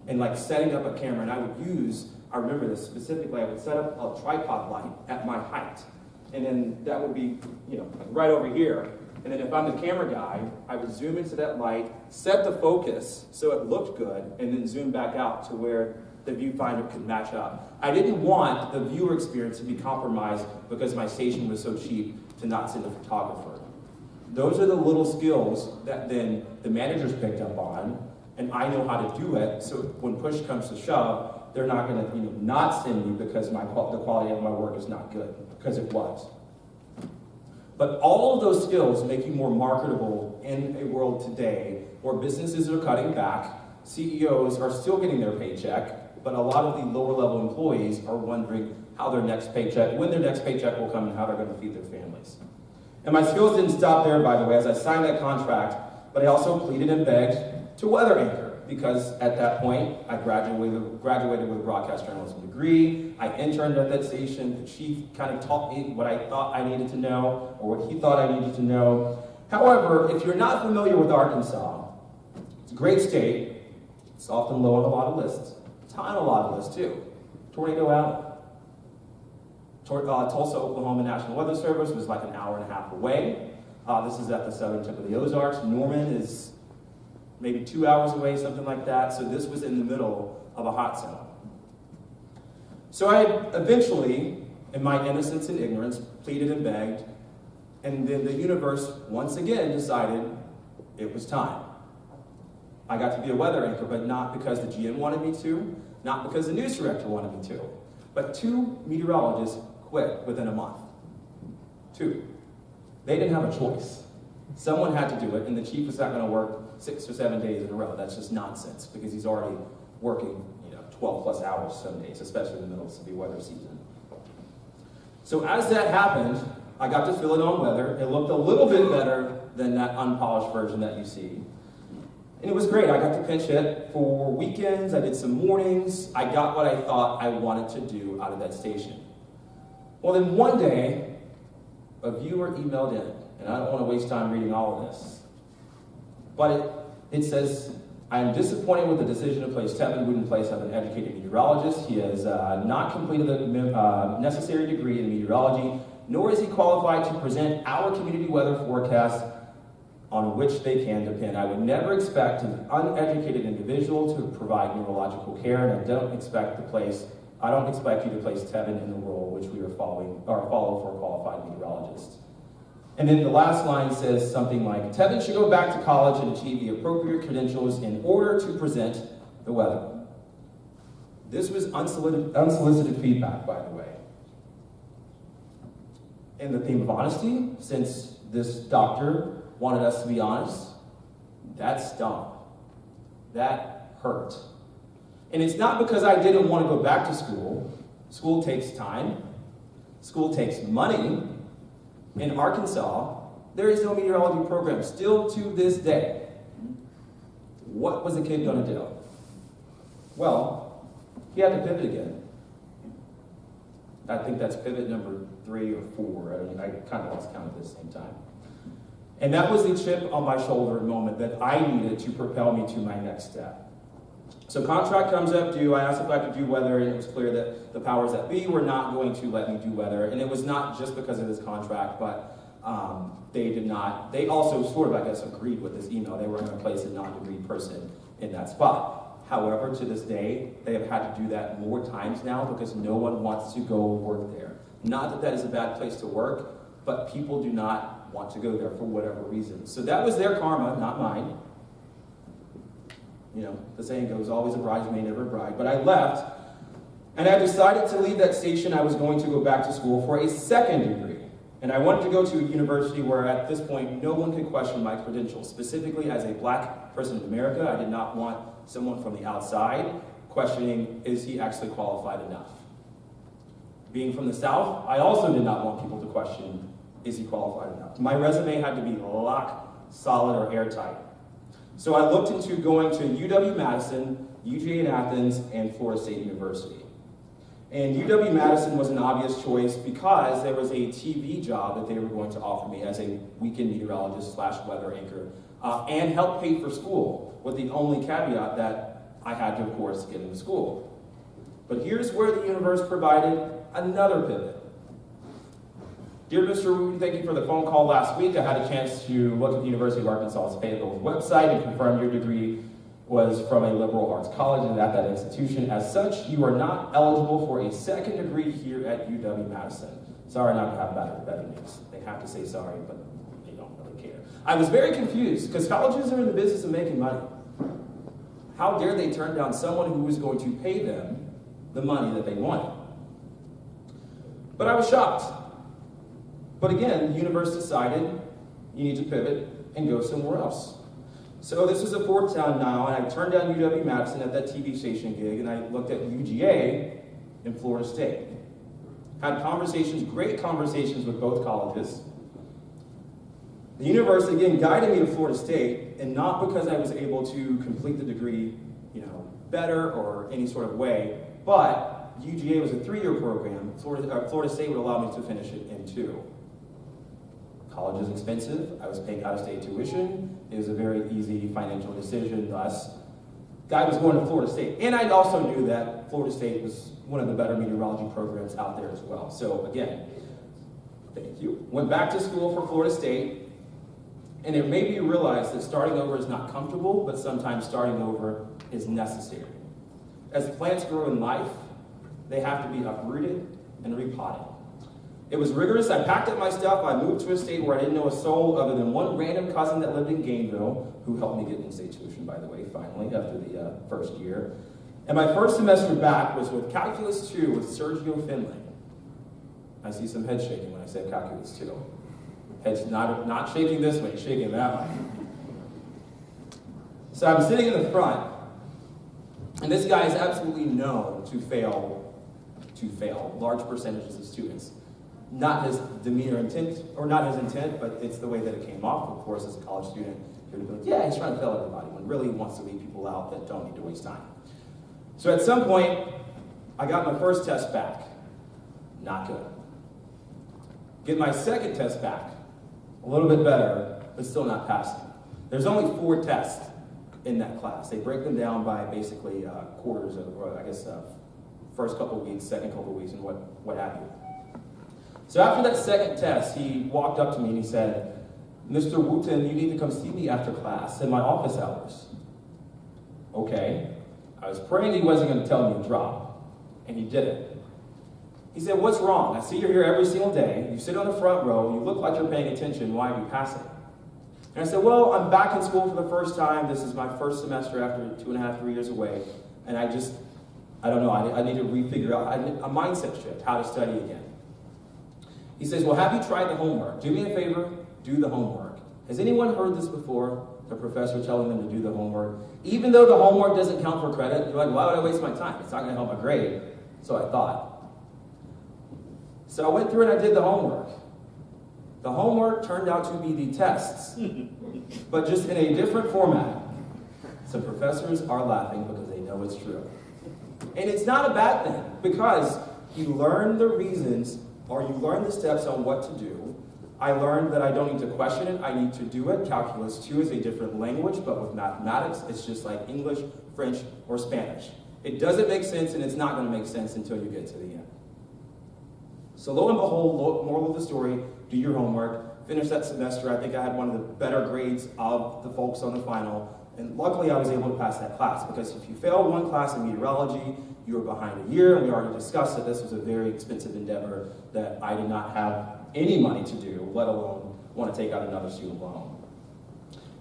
and like setting up a camera, and I would use, I remember this specifically, I would set up a tripod light at my height, and then that would be, right over here. And then if I'm the camera guy, I would zoom into that light, set the focus so it looked good, and then zoom back out to where the viewfinder could match up. I didn't want the viewer experience to be compromised because my station was so cheap to not send a photographer. Those are the little skills that then the managers picked up on, and I know how to do it, so when push comes to shove, they're not going to not send me because the quality of my work is not good, because it was. But all of those skills make you more marketable in a world today where businesses are cutting back, CEOs are still getting their paycheck, but a lot of the lower level employees are wondering how when their next paycheck will come and how they're going to feed their families. And my skills didn't stop there, by the way, as I signed that contract, but I also pleaded and begged to weather anchor, because at that point, I graduated with a broadcast journalism degree. I interned at that station. The chief kind of taught me what I thought I needed to know, or what he thought I needed to know. However, if you're not familiar with Arkansas, it's a great state. It's often low on a lot of lists. It's high on a lot of lists too. Tornado Alley. Tulsa, Oklahoma National Weather Service was like an hour and a half away. This is at the southern tip of the Ozarks. Norman is maybe 2 hours away, something like that. So this was in the middle of a hot zone. So I eventually, in my innocence and ignorance, pleaded and begged, and then the universe once again decided it was time. I got to be a weather anchor, but not because the GM wanted me to, not because the news director wanted me to, but 2 meteorologists quit within a month. 2. They didn't have a choice. Someone had to do it, and the chief was not going to work 6 or 7 days in a row. That's just nonsense, because he's already working 12 plus hours some days, especially in the middle of severe weather season. So as that happened, I got to fill it on weather. It looked a little bit better than that unpolished version that you see. And it was great. I got to pinch hit for weekends. I did some mornings. I got what I thought I wanted to do out of that station. Well, then one day, a viewer emailed in, and I don't want to waste time reading all of this, but it says, I am disappointed with the decision to place Tevin Wooten in place of an educated meteorologist. He has not completed the necessary degree in meteorology, nor is he qualified to present our community weather forecast on which they can depend. I would never expect an uneducated individual to provide neurological care, and I don't expect you to place Tevin in the role which we are follow for a qualified meteorologist. And then the last line says something like, Tevin should go back to college and achieve the appropriate credentials in order to present the weather. This was unsolicited feedback, by the way. In the theme of honesty, since this doctor wanted us to be honest, that stung. That hurt. And it's not because I didn't want to go back to school. School takes time. School takes money. In Arkansas, there is no meteorology program, still to this day. What was the kid going to do? Well, he had to pivot again. I think that's pivot number 3 or 4. I kind of lost count at the same time. And that was the chip on my shoulder moment that I needed to propel me to my next step. So contract comes up due. I asked if I could do weather, and it was clear that the powers that be were not going to let me do weather. And it was not just because of this contract, but they also sort of, I guess, agreed with this email. They were going to place a non-degree person in that spot. However, to this day, they have had to do that more times now because no one wants to go work there. Not that that is a bad place to work, but people do not want to go there for whatever reason. So that was their karma, not mine. The saying goes, always a bridesmaid, never a bride. But I left, and I decided to leave that station. I was going to go back to school for a second degree. And I wanted to go to a university where at this point, no one could question my credentials. Specifically, as a black person in America, I did not want someone from the outside questioning, is he actually qualified enough? Being from the South, I also did not want people to question, is he qualified enough? My resume had to be lock, solid, or airtight. So I looked into going to UW-Madison, UGA in Athens, and Florida State University. And UW-Madison was an obvious choice because there was a TV job that they were going to offer me as a weekend meteorologist / weather anchor, and help pay for school, with the only caveat that I had to, of course, get into school. But here's where the universe provided another pivot. Dear Mr. Wooten, thank you for the phone call last week. I had a chance to look at the University of Arkansas's Fayetteville website and confirm your degree was from a liberal arts college and at that institution. As such, you are not eligible for a second degree here at UW-Madison. Sorry not to have better news. They have to say sorry, but they don't really care. I was very confused because colleges are in the business of making money. How dare they turn down someone who was going to pay them the money that they wanted? But I was shocked. But again, the universe decided you need to pivot and go somewhere else. So this was a fourth time now, and I turned down UW-Madison at that TV station gig, and I looked at UGA in Florida State. Had conversations, great conversations with both colleges. The universe, again, guided me to Florida State, and not because I was able to complete the degree, better or any sort of way, but UGA was a 3-year program. Florida State would allow me to finish it in 2. College is expensive. I was paying out-of-state tuition. It was a very easy financial decision. Thus, I was going to Florida State. And I also knew that Florida State was one of the better meteorology programs out there as well. So again, thank you. Went back to school for Florida State, and it made me realize that starting over is not comfortable, but sometimes starting over is necessary. As plants grow in life, they have to be uprooted and repotted. It was rigorous. I packed up my stuff. I moved to a state where I didn't know a soul other than one random cousin that lived in Gainesville, who helped me get in-state tuition, by the way, finally, after the first year. And my first semester back was with Calculus 2 with Sergio Finley. I see some head shaking when I say Calculus 2. Head's not shaking this way, shaking that way. So I'm sitting in the front, and this guy is absolutely known to fail large percentages of students. Not his demeanor intent, or not his intent, but it's the way that it came off, of course, as a college student. You're like, yeah, he's trying to fail everybody, when really he wants to leave people out that don't need to waste time. So at some point, I got my first test back. Not good. Get my second test back. A little bit better, but still not passing. There's only 4 tests in that class. They break them down by basically quarters of, or I guess, first couple weeks, second couple weeks, and what have you. So after that second test, he walked up to me and he said, Mr. Wooten, you need to come see me after class in my office hours. Okay. I was praying he wasn't going to tell me to drop, and he didn't. He said, what's wrong? I see you're here every single day. You sit on the front row. You look like you're paying attention. Why are you passing? And I said, well, I'm back in school for the first time. This is my first semester after 2.5, 3 years away. And I don't know, I need to refigure out a mindset shift, how to study again. He says, well, have you tried the homework? Do me a favor, do the homework. Has anyone heard this before? The professor telling them to do the homework. Even though the homework doesn't count for credit, you're like, why would I waste my time? It's not going to help my grade. So I thought. So I went through and I did the homework. The homework turned out to be the tests, but just in a different format. Some professors are laughing because they know it's true. And it's not a bad thing, because you learn the reasons, or you learn the steps on what to do. I learned that I don't need to question it, I need to do it. Calculus 2 is a different language, but with mathematics, it's just like English, French, or Spanish. It doesn't make sense, and it's not going to make sense until you get to the end. So lo and behold, moral of the story, do your homework. Finish that semester. I think I had one of the better grades of the folks on the final. And luckily, I was able to pass that class, because if you failed one class in meteorology, you were behind a year, and we already discussed that this was a very expensive endeavor that I did not have any money to do, let alone want to take out another student loan.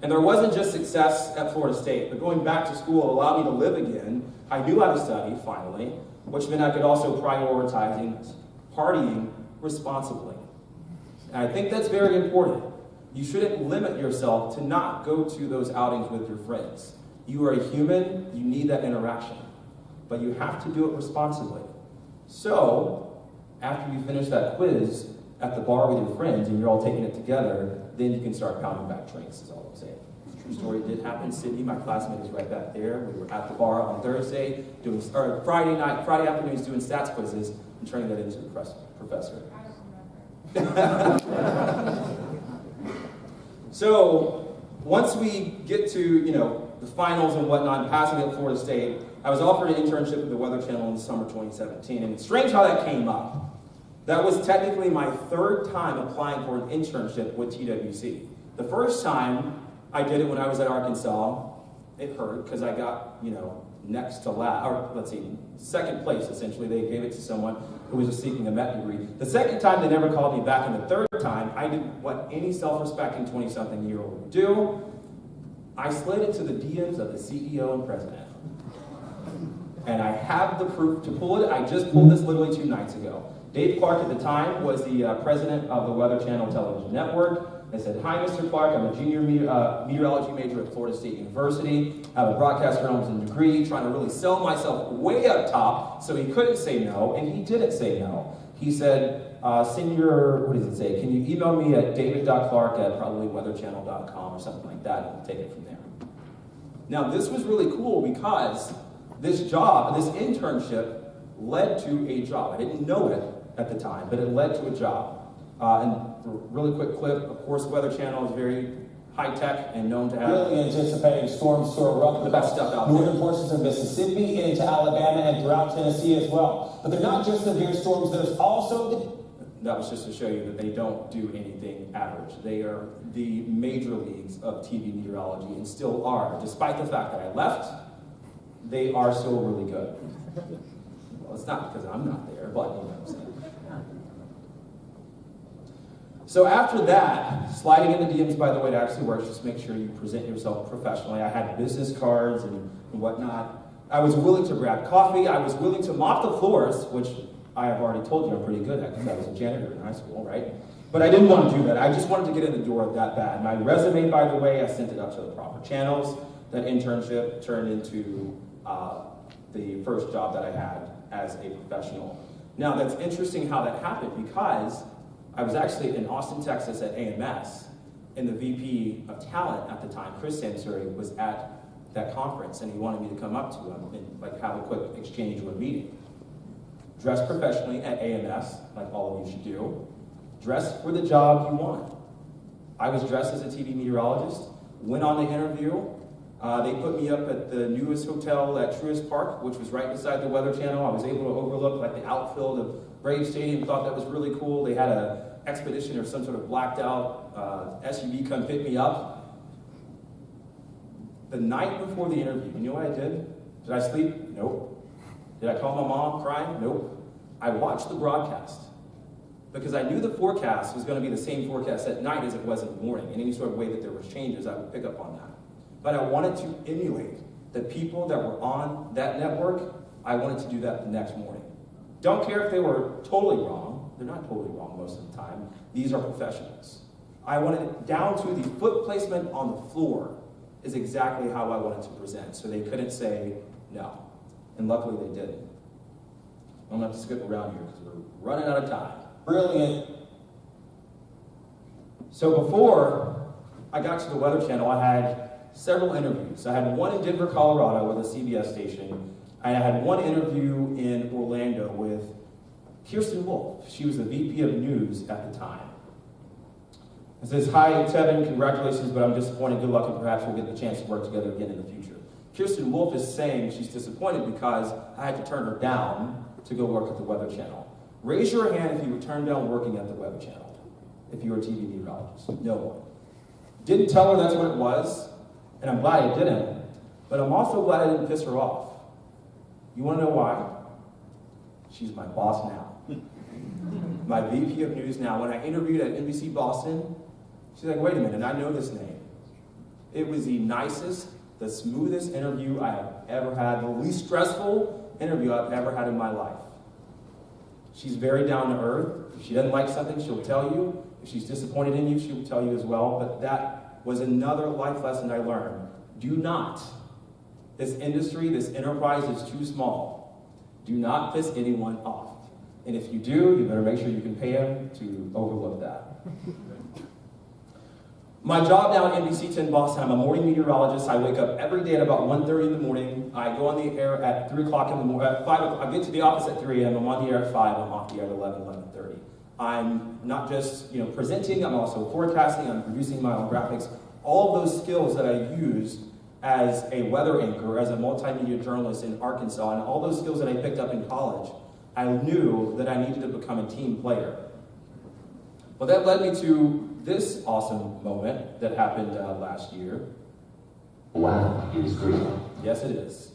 And there wasn't just success at Florida State, but going back to school allowed me to live again. I knew how to study, finally, which meant I could also prioritize partying responsibly. And I think that's very important. You shouldn't limit yourself to not go to those outings with your friends. You are a human, you need that interaction, but you have to do it responsibly. So, after you finish that quiz at the bar with your friends and you're all taking it together, then you can start pounding back drinks, is all I'm saying. True story did happen. Sydney, my classmate, is right back there. We were at the bar on Thursday, Friday afternoons doing stats quizzes and turning that into the professor. I don't remember. So, once we get to, the finals and whatnot, and passing at Florida State, I was offered an internship with the Weather Channel in the summer 2017, and it's strange how that came up. That was technically my 3rd time applying for an internship with TWC. The first time I did it when I was at Arkansas, it hurt because I got, next to last, or let's see, second place essentially. They gave it to someone who was just seeking a MET degree. The second time, they never called me back, and the third time, I did what any self-respecting 20-something-year-old would do. I slid into the DMs of the CEO and president. And I have the proof to pull it. I just pulled this literally 2 nights ago. Dave Clark at the time was the president of the Weather Channel Television Network. I said, hi, Mr. Clark, I'm a junior meteorology major at Florida State University. I have a broadcast journalism degree, trying to really sell myself way up top, so he couldn't say no, and he didn't say no. He said, send your, what does it say? Can you email me at david.clark at probably weatherchannel.com or something like that, and we'll take it from there. Now, this was really cool because this job, this internship, led to a job. I didn't know it at the time, but it led to a job. And for a really quick clip, of course, the Weather Channel is very high-tech and known to have Really anticipating storms to erupt the best stuff out northern there. portions of Mississippi into Alabama and throughout Tennessee as well. But they're not just severe storms, there's also That was just to show you that they don't do anything average. They are the major leagues of TV meteorology and still are. Despite the fact that I left, they are still really good. Well, it's not because I'm not there, but you know what I'm saying. So after that, sliding into DMs, by the way, it actually works. Just make sure you present yourself professionally. I had business cards and whatnot. I was willing to grab coffee. I was willing to mop the floors, which I have already told you I'm pretty good at because I was a janitor in high school, right? But I didn't want to do that. I just wanted to get in the door that bad. My resume, by the way, I sent it up to the proper channels. That internship turned into the first job that I had as a professional. Now, that's interesting how that happened because I was actually in Austin, Texas at AMS, and the VP of talent at the time, Chris Sansuri, was at that conference, and he wanted me to come up to him and have a quick exchange or a meeting. Dress professionally at AMS, like all of you should do. Dress for the job you want. I was dressed as a TV meteorologist, went on the interview. They put me up at the newest hotel at Truist Park, which was right beside the Weather Channel. I was able to overlook the outfield of Braves Stadium, thought that was really cool. They had an expedition or some sort of blacked out SUV come pick me up. The night before the interview, you know what I did? Did I sleep? Nope. Did I call my mom crying? Nope. I watched the broadcast because I knew the forecast was going to be the same forecast at night as it was in the morning. In any sort of way that there was changes, I would pick up on that. But I wanted to emulate the people that were on that network. I wanted to do that the next morning. Don't care if they were totally wrong. They're not totally wrong most of the time. These are professionals. I wanted it down to the foot placement on the floor is exactly how I wanted to present. So they couldn't say no. And luckily they didn't. I'm going to have to skip around here because we're running out of time. brilliant. So before I got to the Weather Channel, I had several interviews. I had one in Denver, Colorado with a CBS station. I had one interview in Orlando with Kirsten Wolf. She was the VP of News at the time. It says, "Hi, Tevin, congratulations, but I'm disappointed. Good luck, and perhaps we'll get the chance to work together again in the future." Kirsten Wolf is saying she's disappointed because I had to turn her down to go work at the Weather Channel. Raise your hand if you were turned down working at the Weather Channel, if you were a TV meteorologist. No one. Didn't tell her that's what it was, and I'm glad I didn't, but I'm also glad I didn't piss her off. You want to know why? She's my boss now. My VP of News now. When I interviewed at NBC Boston, she's like, "Wait a minute, I know this name." It was the nicest, the smoothest interview I have ever had, the least stressful interview I've ever had in my life. She's very down to earth. If she doesn't like something, she'll tell you. If she's disappointed in you, she'll tell you as well. But that was another life lesson I learned. Do not, this industry, this enterprise is too small. Do not piss anyone off. And if you do, you better make sure you can pay them to overlook that. My job now at NBC 10 Boston, I'm a morning meteorologist. I wake up every day at about 1:30 in the morning. I go on the air at 3 o'clock in the morning, at 5 o'clock. I get to the office at 3 a.m. I'm on the air at 5. I'm off the air at 11:30. I'm not just presenting, I'm also forecasting, I'm producing my own graphics. All of those skills that I used as a weather anchor, as a multimedia journalist in Arkansas, and all those skills that I picked up in college, I knew that I needed to become a team player. Well, that led me to this awesome moment that happened last year. Wow, it is green. Yes, it is.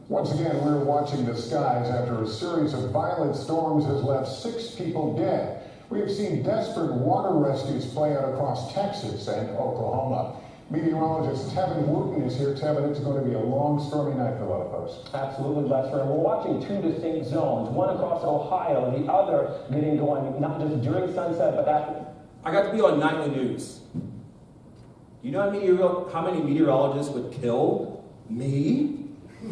Once again, we're watching the skies after a series of violent storms has left 6 people dead. We have seen desperate water rescues play out across Texas and Oklahoma. Meteorologist Tevin Wooten is here. Tevin, it's going to be a long, stormy night for a lot of folks. Absolutely, Lester. And we're watching 2 distinct zones, one across Ohio, the other getting going not just during sunset, but after. I got to be on nightly news. You know how many meteorologists would kill me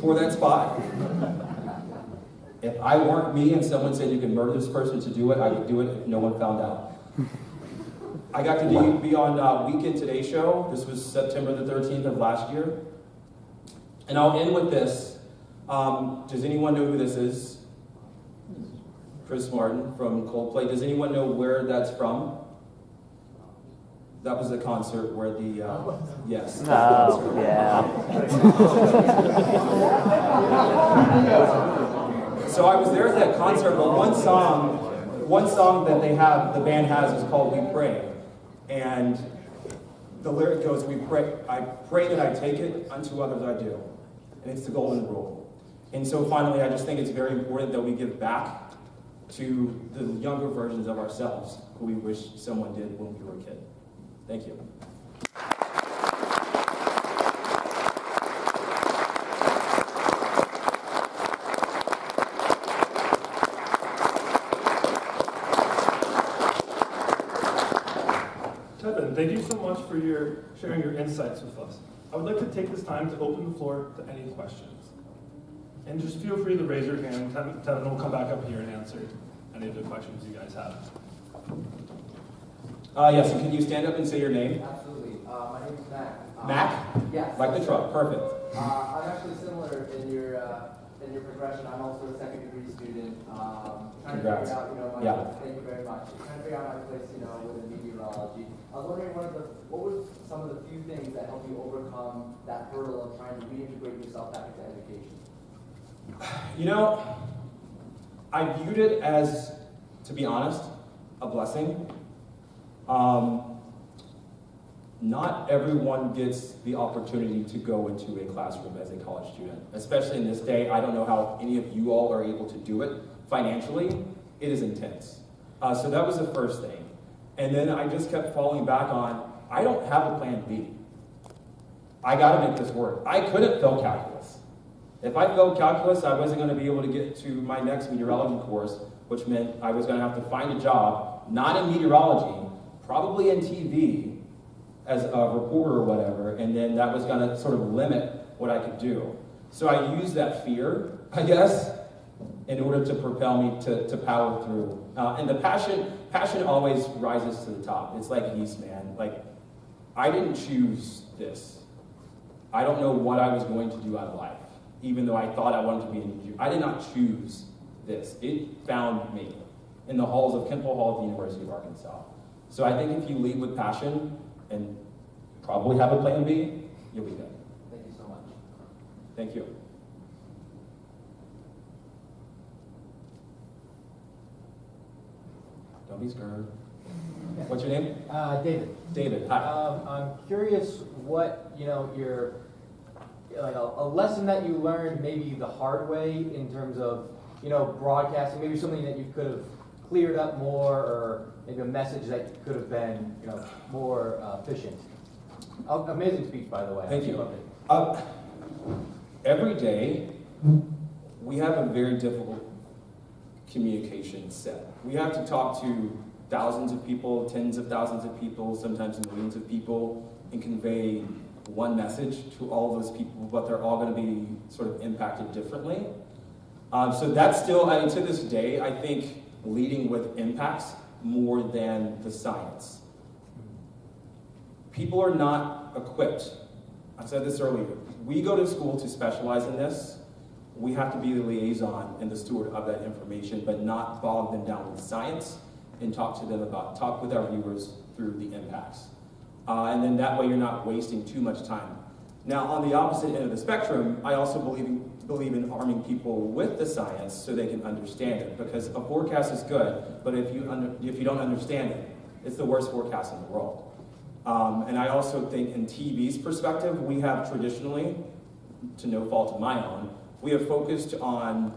for that spot? If I weren't me and someone said you can murder this person to do it, I would do it if no one found out. I got to be on Weekend Today show. This was September the 13th of last year. And I'll end with this. Does anyone know who this is? Chris Martin from Coldplay. Does anyone know where that's from? That was the concert where the, yes. Oh, yeah. So I was there at that concert, but one song that they have, the band has, is called We Pray. And the lyric goes, I pray that I take it, unto others I do. And it's the golden rule. And so finally, I just think it's very important that we give back to the younger versions of ourselves who we wish someone did when we were a kid. Thank you. Tevin, thank you so much for sharing your insights with us. I would like to take this time to open the floor to any questions. And just feel free to raise your hand. Tevin will come back up here and answer any of the questions you guys have. Yes, and can you stand up and say your name? Absolutely. My name is Mac. Mac? Yes. Like the truck, perfect. I'm actually similar in your progression. I'm also a second degree student. Trying Congrats. to figure out, thank you very much. Trying to figure out my place, within meteorology. I was wondering what were some of the few things that helped you overcome that hurdle of trying to reintegrate yourself back into education? I viewed it as, to be honest, a blessing. Not everyone gets the opportunity to go into a classroom as a college student, especially in this day. I don't know how any of you all are able to do it financially. It is intense. So that was the first thing. And then I just kept falling back on, I don't have a plan B. I gotta make this work. I couldn't fail calculus. If I failed calculus, I wasn't gonna be able to get to my next meteorology course, which meant I was gonna have to find a job, not in meteorology, probably in TV, as a reporter or whatever, and then that was gonna sort of limit what I could do. So I used that fear, I guess, in order to propel me to power through. And the passion always rises to the top. It's like yeast, man. Like, I didn't choose this. I don't know what I was going to do out of life, even though I thought I wanted to be an engineer. I did not choose this. It found me in the halls of Kemple Hall at the University of Arkansas. So I think if you lead with passion and probably have a plan B, you'll be good. Thank you so much. Thank you. Don't be scared. What's your name? David. David, hi. I'm curious what, your, like a lesson that you learned maybe the hard way in terms of, broadcasting, maybe something that you could have cleared up more, or maybe a message that could have been, more efficient. Amazing speech, by the way. Thank you. Loved it. Every day, we have a very difficult communication set. We have to talk to thousands of people, tens of thousands of people, sometimes millions of people, and convey one message to all of those people, but they're all going to be sort of impacted differently. So that's still, to this day, I think leading with impacts more than the science. People are not equipped. I said this earlier. We go to school to specialize in this. We have to be the liaison and the steward of that information, but not bog them down with science and talk with our viewers through the impacts. And then that way you're not wasting too much time. Now, on the opposite end of the spectrum, I also believe in arming people with the science so they can understand it, because a forecast is good, but if you don't understand it, it's the worst forecast in the world. And I also think in TV's perspective, we have traditionally, to no fault of my own, we have focused on,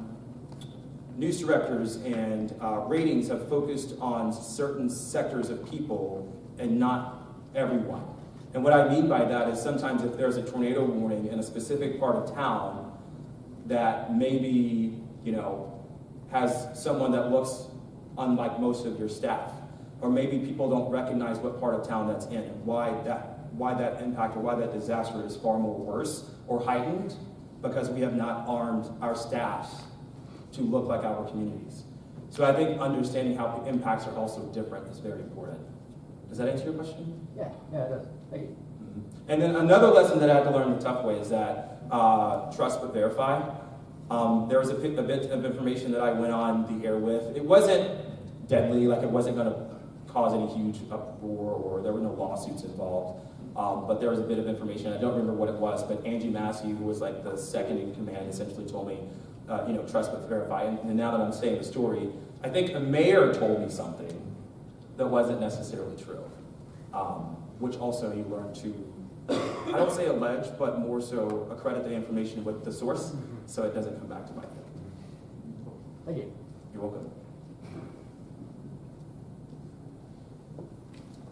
news directors and ratings have focused on certain sectors of people and not everyone. And what I mean by that is sometimes if there's a tornado warning in a specific part of town that maybe, has someone that looks unlike most of your staff, or maybe people don't recognize what part of town that's in and why that impact or why that disaster is far more worse or heightened, because we have not armed our staffs to look like our communities. So I think understanding how the impacts are also different is very important. Does that answer your question? Yeah, it does. Thank you. And then another lesson that I had to learn the tough way is that trust but verify. There was a bit of information that I went on the air with. It wasn't deadly, like it wasn't going to cause any huge uproar, or there were no lawsuits involved. But there was a bit of information. I don't remember what it was, but Angie Massey, who was like the second in command, essentially told me, trust but verify. And now that I'm saying the story, I think a mayor told me something that wasn't necessarily true, which also you learn to, I don't say allege, but more so accredit the information with the source, so it doesn't come back to my head. Thank you. You're welcome.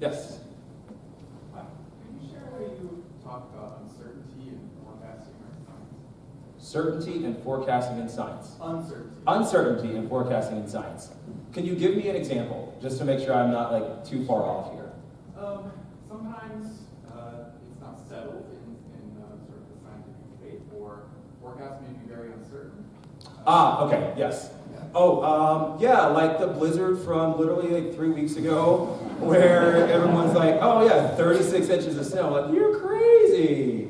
Yes? Can you share where you talk about uncertainty and forecasting or science? Certainty and forecasting in science. Uncertainty. Uncertainty and forecasting in science. Can you give me an example, just to make sure I'm not like too far off here? Sometimes it's not settled in sort of the scientific debate, or forecasts may be very uncertain. Okay, yes. Oh, yeah, like the blizzard from literally like 3 weeks ago, where everyone's like, oh yeah, 36 inches of snow. Like, you're crazy.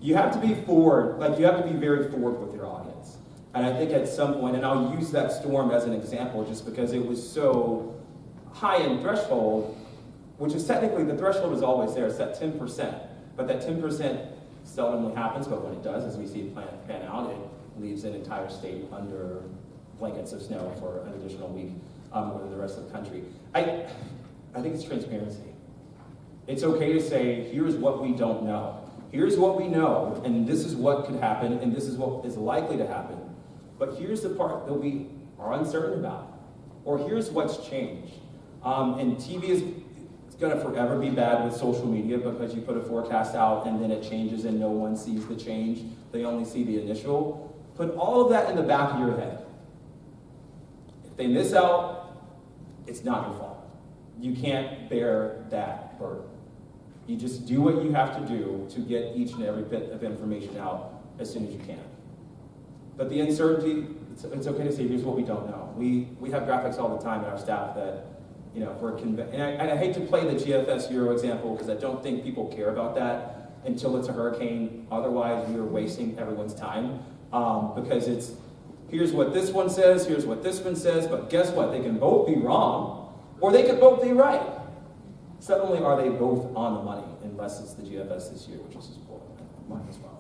You have to be forward, like you have to be very forward with your audience. And I think at some point, and I'll use that storm as an example just because it was so high in threshold, which is technically, the threshold is always there, it's at 10%. But that 10% seldomly happens, but when it does, as we see it pan out, it leaves an entire state under blankets of snow for an additional week more than the rest of the country. I think it's transparency. It's okay to say, here's what we don't know. Here's what we know, and this is what could happen, and this is what is likely to happen. But here's the part that we are uncertain about. Or here's what's changed. And TV is going to forever be bad with social media because you put a forecast out and then it changes and no one sees the change. They only see the initial. Put all of that in the back of your head. If they miss out, it's not your fault. You can't bear that burden. You just do what you have to do to get each and every bit of information out as soon as you can. But the uncertainty, it's okay to say, here's what we don't know. We have graphics all the time in our staff that, if we're and I hate to play the GFS Euro example because I don't think people care about that until it's a hurricane. Otherwise, we are wasting everyone's time because it's, here's what this one says, here's what this one says, but guess what? They can both be wrong, or they could both be right. Suddenly, are they both on the money, unless it's the GFS this year, which is just blowing my mind as well.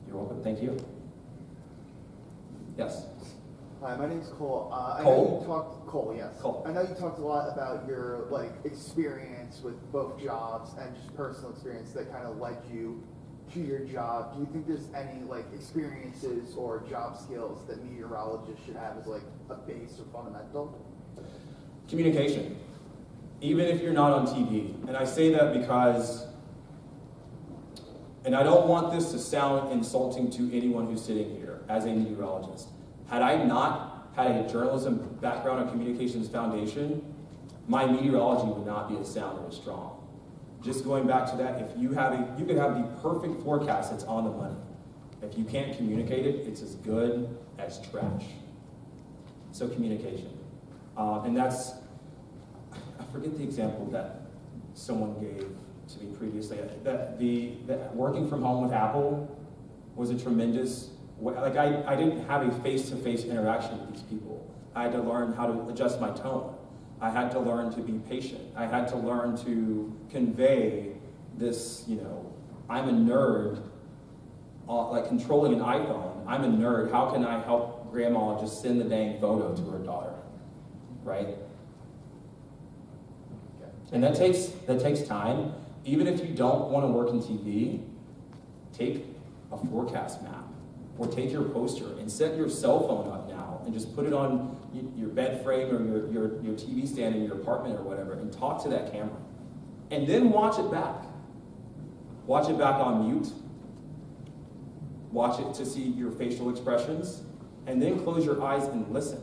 You're welcome. Thank you. Yes? Hi, my name's Cole. Cole? I know you talked, Cole, yes. Cole. I know you talked a lot about your experience with both jobs and just personal experience that kind of led you to your job. Do you think there's any experiences or job skills that meteorologists should have as a base or fundamental? Communication. Even if you're not on TV. And I say that because, and I don't want this to sound insulting to anyone who's sitting here as a meteorologist. Had I not had a journalism background and communications foundation, my meteorology would not be as sound or as strong. Just going back to that, if you could have the perfect forecast that's on the money. If you can't communicate it, it's as good as trash. So communication. And that's, I forget the example that someone gave to me previously. That working from home with Apple was a tremendous, I didn't have a face-to-face interaction with these people. I had to learn how to adjust my tone. I had to learn to be patient. I had to learn to convey this, I'm a nerd, controlling an iPhone. I'm a nerd. How can I help grandma just send the dang photo to her daughter, right? And that takes time. Even if you don't want to work in TV, take a forecast map. Or take your poster and set your cell phone up now and just put it on your bed frame or your TV stand in your apartment or whatever and talk to that camera. And then watch it back. Watch it back on mute. Watch it to see your facial expressions. And then close your eyes and listen.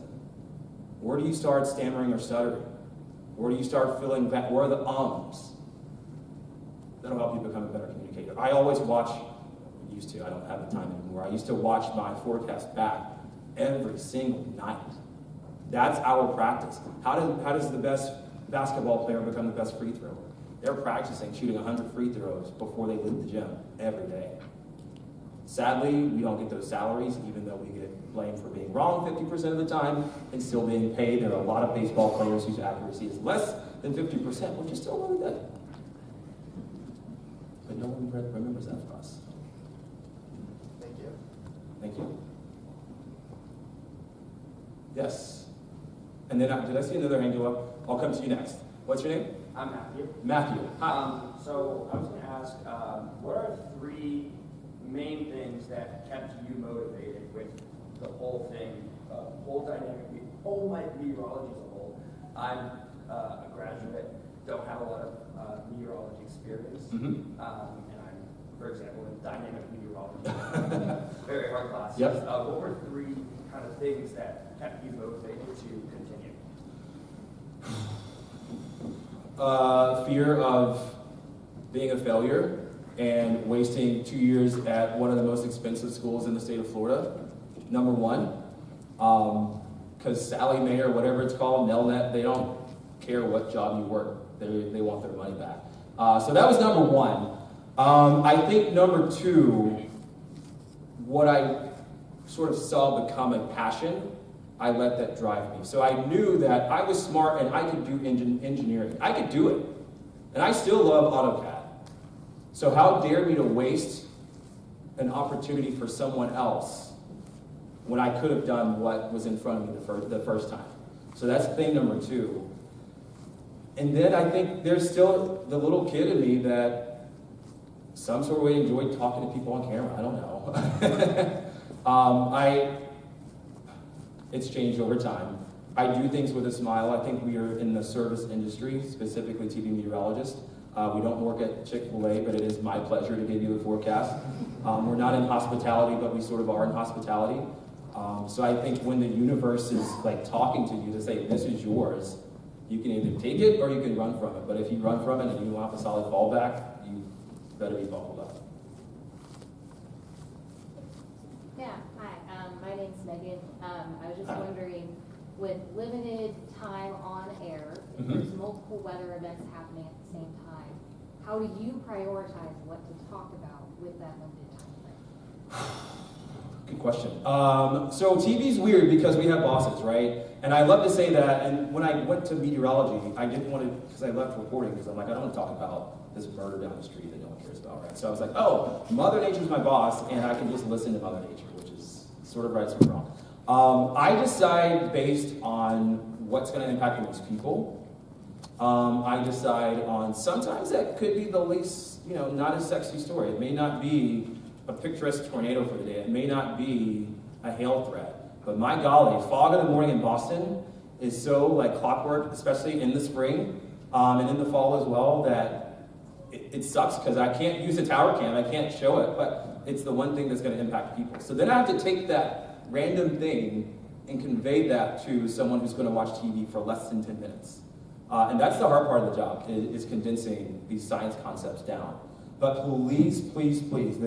Where do you start stammering or stuttering? Where do you start feeling that? Where are the ums? That'll help you become a better communicator. I always watch. I don't have the time anymore. I used to watch my forecast back every single night. That's our practice. How does the best basketball player become the best free thrower? They're practicing shooting 100 free throws before they leave the gym every day. Sadly, we don't get those salaries, even though we get blamed for being wrong 50% of the time and still being paid. There are a lot of baseball players whose accuracy is less than 50%, which is still really good. But no one remembers that for us. Thank you. Thank you. Yes. And then, did I see another hand go up? I'll come to you next. What's your name? I'm Matthew. Matthew. Hi. So I was going to ask, what are 3 main things that kept you motivated with the whole thing, whole meteorology as a whole? I'm a graduate, don't have a lot of meteorology experience, and I'm, for example, in dynamic meteorology, very hard class. Yep. What were 3 kind of things that kept you motivated to continue? Fear of being a failure and wasting 2 years at one of the most expensive schools in the state of Florida, number 1. Because Sally Mae or whatever it's called, Nelnet, they don't care what job you work. They want their money back. So that was number 1. I think number 2, what I sort of saw become a passion, I let that drive me. So I knew that I was smart and I could do engineering. I could do it. And I still love AutoCAD. So how dare me to waste an opportunity for someone else when I could have done what was in front of me the first time. So that's thing number 2. And then I think there's still the little kid in me that some sort of way enjoyed talking to people on camera. I don't know. It's changed over time. I do things with a smile. I think we are in the service industry, specifically TV meteorologists. We don't work at Chick-fil-A, but it is my pleasure to give you a forecast. We're not in hospitality, but we sort of are in hospitality. So I think when the universe is like talking to you to say, this is yours, you can either take it or you can run from it. But if you run from it and you want a solid fallback, you better be buckled up. Yeah, hi, my name's Megan. I was just wondering, with limited time on air, if there's multiple weather events happening at the same time, how do you prioritize what to talk about with that limited time frame? Good question. So TV's weird because we have bosses, right? And I love to say that, and when I went to meteorology, I didn't want to, because I left reporting, because I'm like, I don't want to talk about this murder down the street that no one cares about, right? So I was like, oh, Mother Nature's my boss, and I can just listen to Mother Nature, which is sort of right, sort of wrong. I decide based on what's going to impact the most people. I decide on, sometimes that could be the least, not as sexy story. It may not be a picturesque tornado for the day. It may not be a hail threat. But my golly, fog in the morning in Boston is so like clockwork, especially in the spring and in the fall as well, that it sucks because I can't use a tower cam. I can't show it, but it's the one thing that's going to impact people. So then I have to take that random thing and convey that to someone who's going to watch TV for less than 10 minutes. And that's the hard part of the job, is condensing these science concepts down. But please, please, please,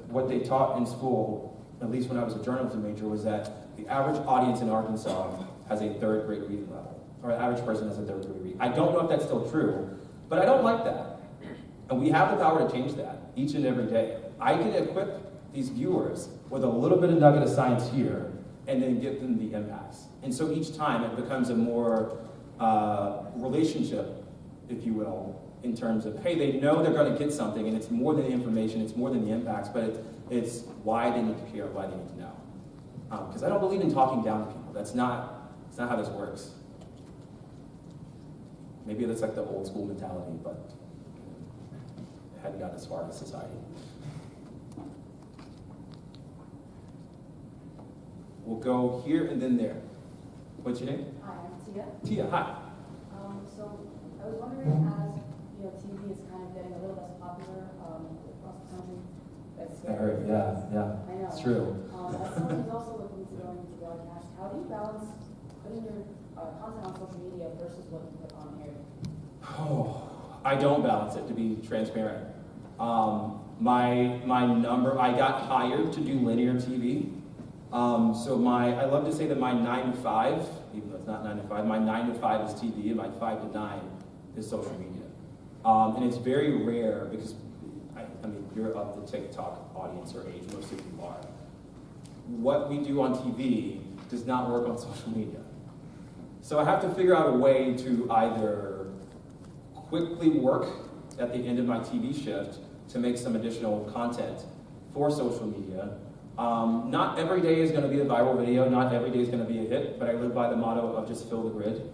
what they taught in school, at least when I was a journalism major, was that the average audience in Arkansas has a 3rd grade reading level, or an average person has a 3rd grade reading. I don't know if that's still true, but I don't like that. And we have the power to change that each and every day. I can equip these viewers with a little bit of nugget of science here, and then give them the impacts. And so each time it becomes a more relationship, if you will, in terms of, hey, they know they're going to get something, and it's more than the information, it's more than the impacts, but it's why they need to care, why they need to know. Because I don't believe in talking down to people. That's not how this works. Maybe that's like the old school mentality, but it hadn't gotten as far in society. We'll go here and then there. What's your name? Hi, I'm Tia. Tia, hi. So I was wondering, as TV is kind of getting a little less popular across the country. I heard, yeah. I know. It's true. As someone who's also looking to go into broadcast, how do you balance putting your content on social media versus what you put on air? Oh, I don't balance it, to be transparent. I got hired to do linear TV. So I love to say that my 9 to 5, even though it's not 9 to 5, my 9 to 5 is TV and my 5 to 9 is social media. And it's very rare because I mean, you're of the TikTok audience or age, most of you are. What we do on TV does not work on social media. So I have to figure out a way to either quickly work at the end of my TV shift to make some additional content for social media. Not every day is going to be a viral video, not every day is going to be a hit, but I live by the motto of just fill the grid.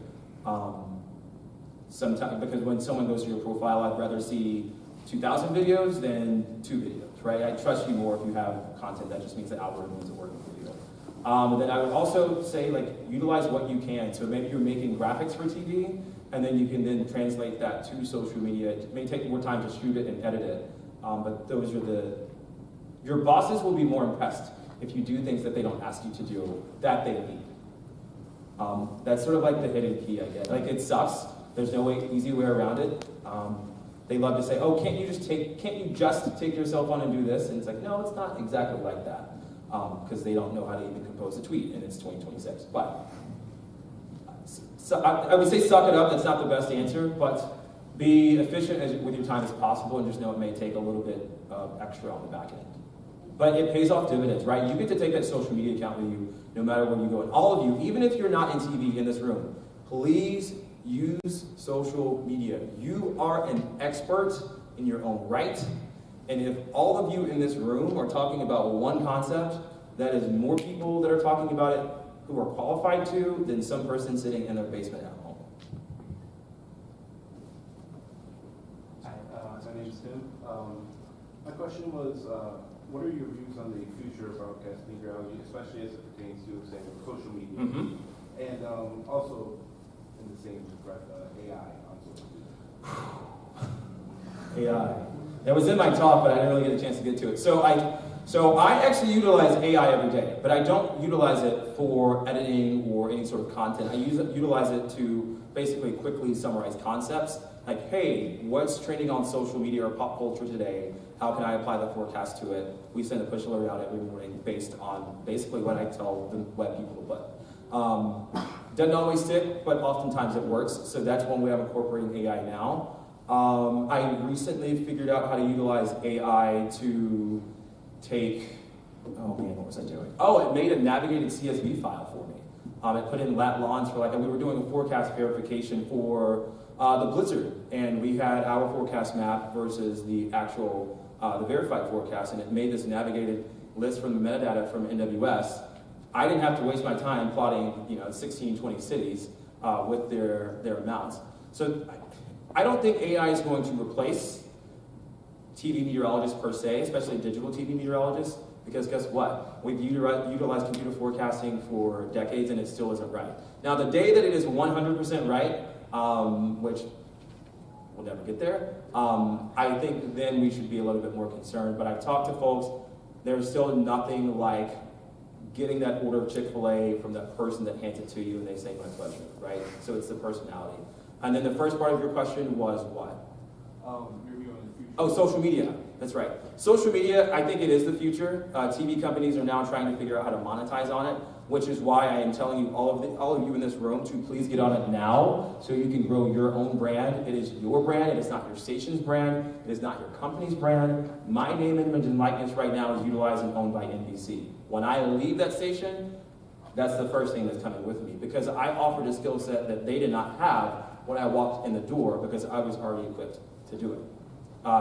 Sometimes, because when someone goes to your profile, I'd rather see 2,000 videos than 2 videos, right? I trust you more if you have content. That just means the algorithm isn't working for you. Then I would also say, like, utilize what you can. So maybe you're making graphics for TV, and then you can then translate that to social media. It may take more time to shoot it and edit it, but those are your bosses will be more impressed if you do things that they don't ask you to do, that they need. That's sort of like the hidden key, I guess. Like, it sucks. There's no easy way around it. They love to say, oh, can't you just take your cell phone and do this? And it's like, no, it's not exactly like that. Because they don't know how to even compose a tweet, and it's 2026. But so I would say suck it up. That's not the best answer, but be efficient with your time as possible, and just know it may take a little bit extra on the back end. But it pays off dividends, right? You get to take that social media account with you no matter where you go. And all of you, even if you're not in TV in this room, please use social media. You are an expert in your own right. And if all of you in this room are talking about one concept, that is more people that are talking about it who are qualified to than some person sitting in their basement at home. Hi, my name is Tim. My question was, what are your views on the future of broadcast meteorology, especially as it pertains to, say, social media? Mm-hmm. And also, in the same breath, AI on social media. AI. That was in my talk, but I didn't really get a chance to get to it. So I actually utilize AI every day, but I don't utilize it for editing or any sort of content. I utilize it to basically quickly summarize concepts. Like, hey, what's trending on social media or pop culture today? How can I apply the forecast to it? We send a push alert out every morning based on basically what I tell the web people to put. Doesn't always stick, but oftentimes it works. So that's one way I'm incorporating AI now. I recently figured out how to utilize AI to take, oh man, what was I doing? Oh, it made a navigated CSV file for me. It put in lat lawns for, like, we were doing a forecast verification for the blizzard, and we had our forecast map versus the actual, the verified forecast, and it made this navigated list from the metadata from NWS. I didn't have to waste my time plotting, 16, 20 cities with their amounts. So I don't think AI is going to replace TV meteorologists per se, especially digital TV meteorologists, because guess what? We've utilized computer forecasting for decades and it still isn't right. Now, the day that it is 100% right, which we'll never get there, I think then we should be a little bit more concerned. But I've talked to folks, there's still nothing like getting that order of Chick-fil-A from that person that hands it to you and they say, my pleasure, right? So it's the personality. And then the first part of your question was what? Your view on the future. Oh, social media. That's right. Social media, I think it is the future. TV companies are now trying to figure out how to monetize on it, which is why I am telling you, all of you in this room, to please get on it now so you can grow your own brand. It is your brand. It is not your station's brand. It is not your company's brand. My name, image, and likeness right now is utilized and owned by NBC. When I leave that station, that's the first thing that's coming with me, because I offered a skill set that they did not have when I walked in the door, because I was already equipped to do it.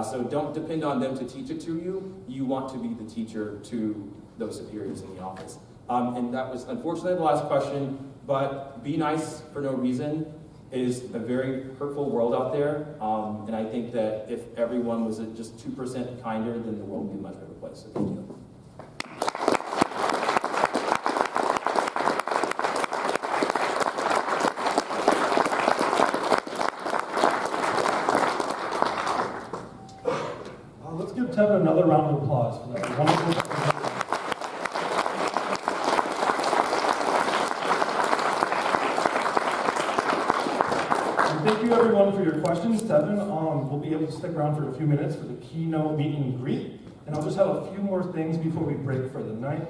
So don't depend on them to teach it to you. You want to be the teacher to those superiors in the office. And that was unfortunately the last question, but be nice for no reason. It is a very hurtful world out there, and I think that if everyone was just 2% kinder, then the world would be a much better place. So thank you. Let's give Tevin another round of applause for that wonderful presentation. Thank you everyone for your questions. Tevin will be able to stick around for a few minutes for the keynote meet and greet. And I'll just have a few more things before we break for the night.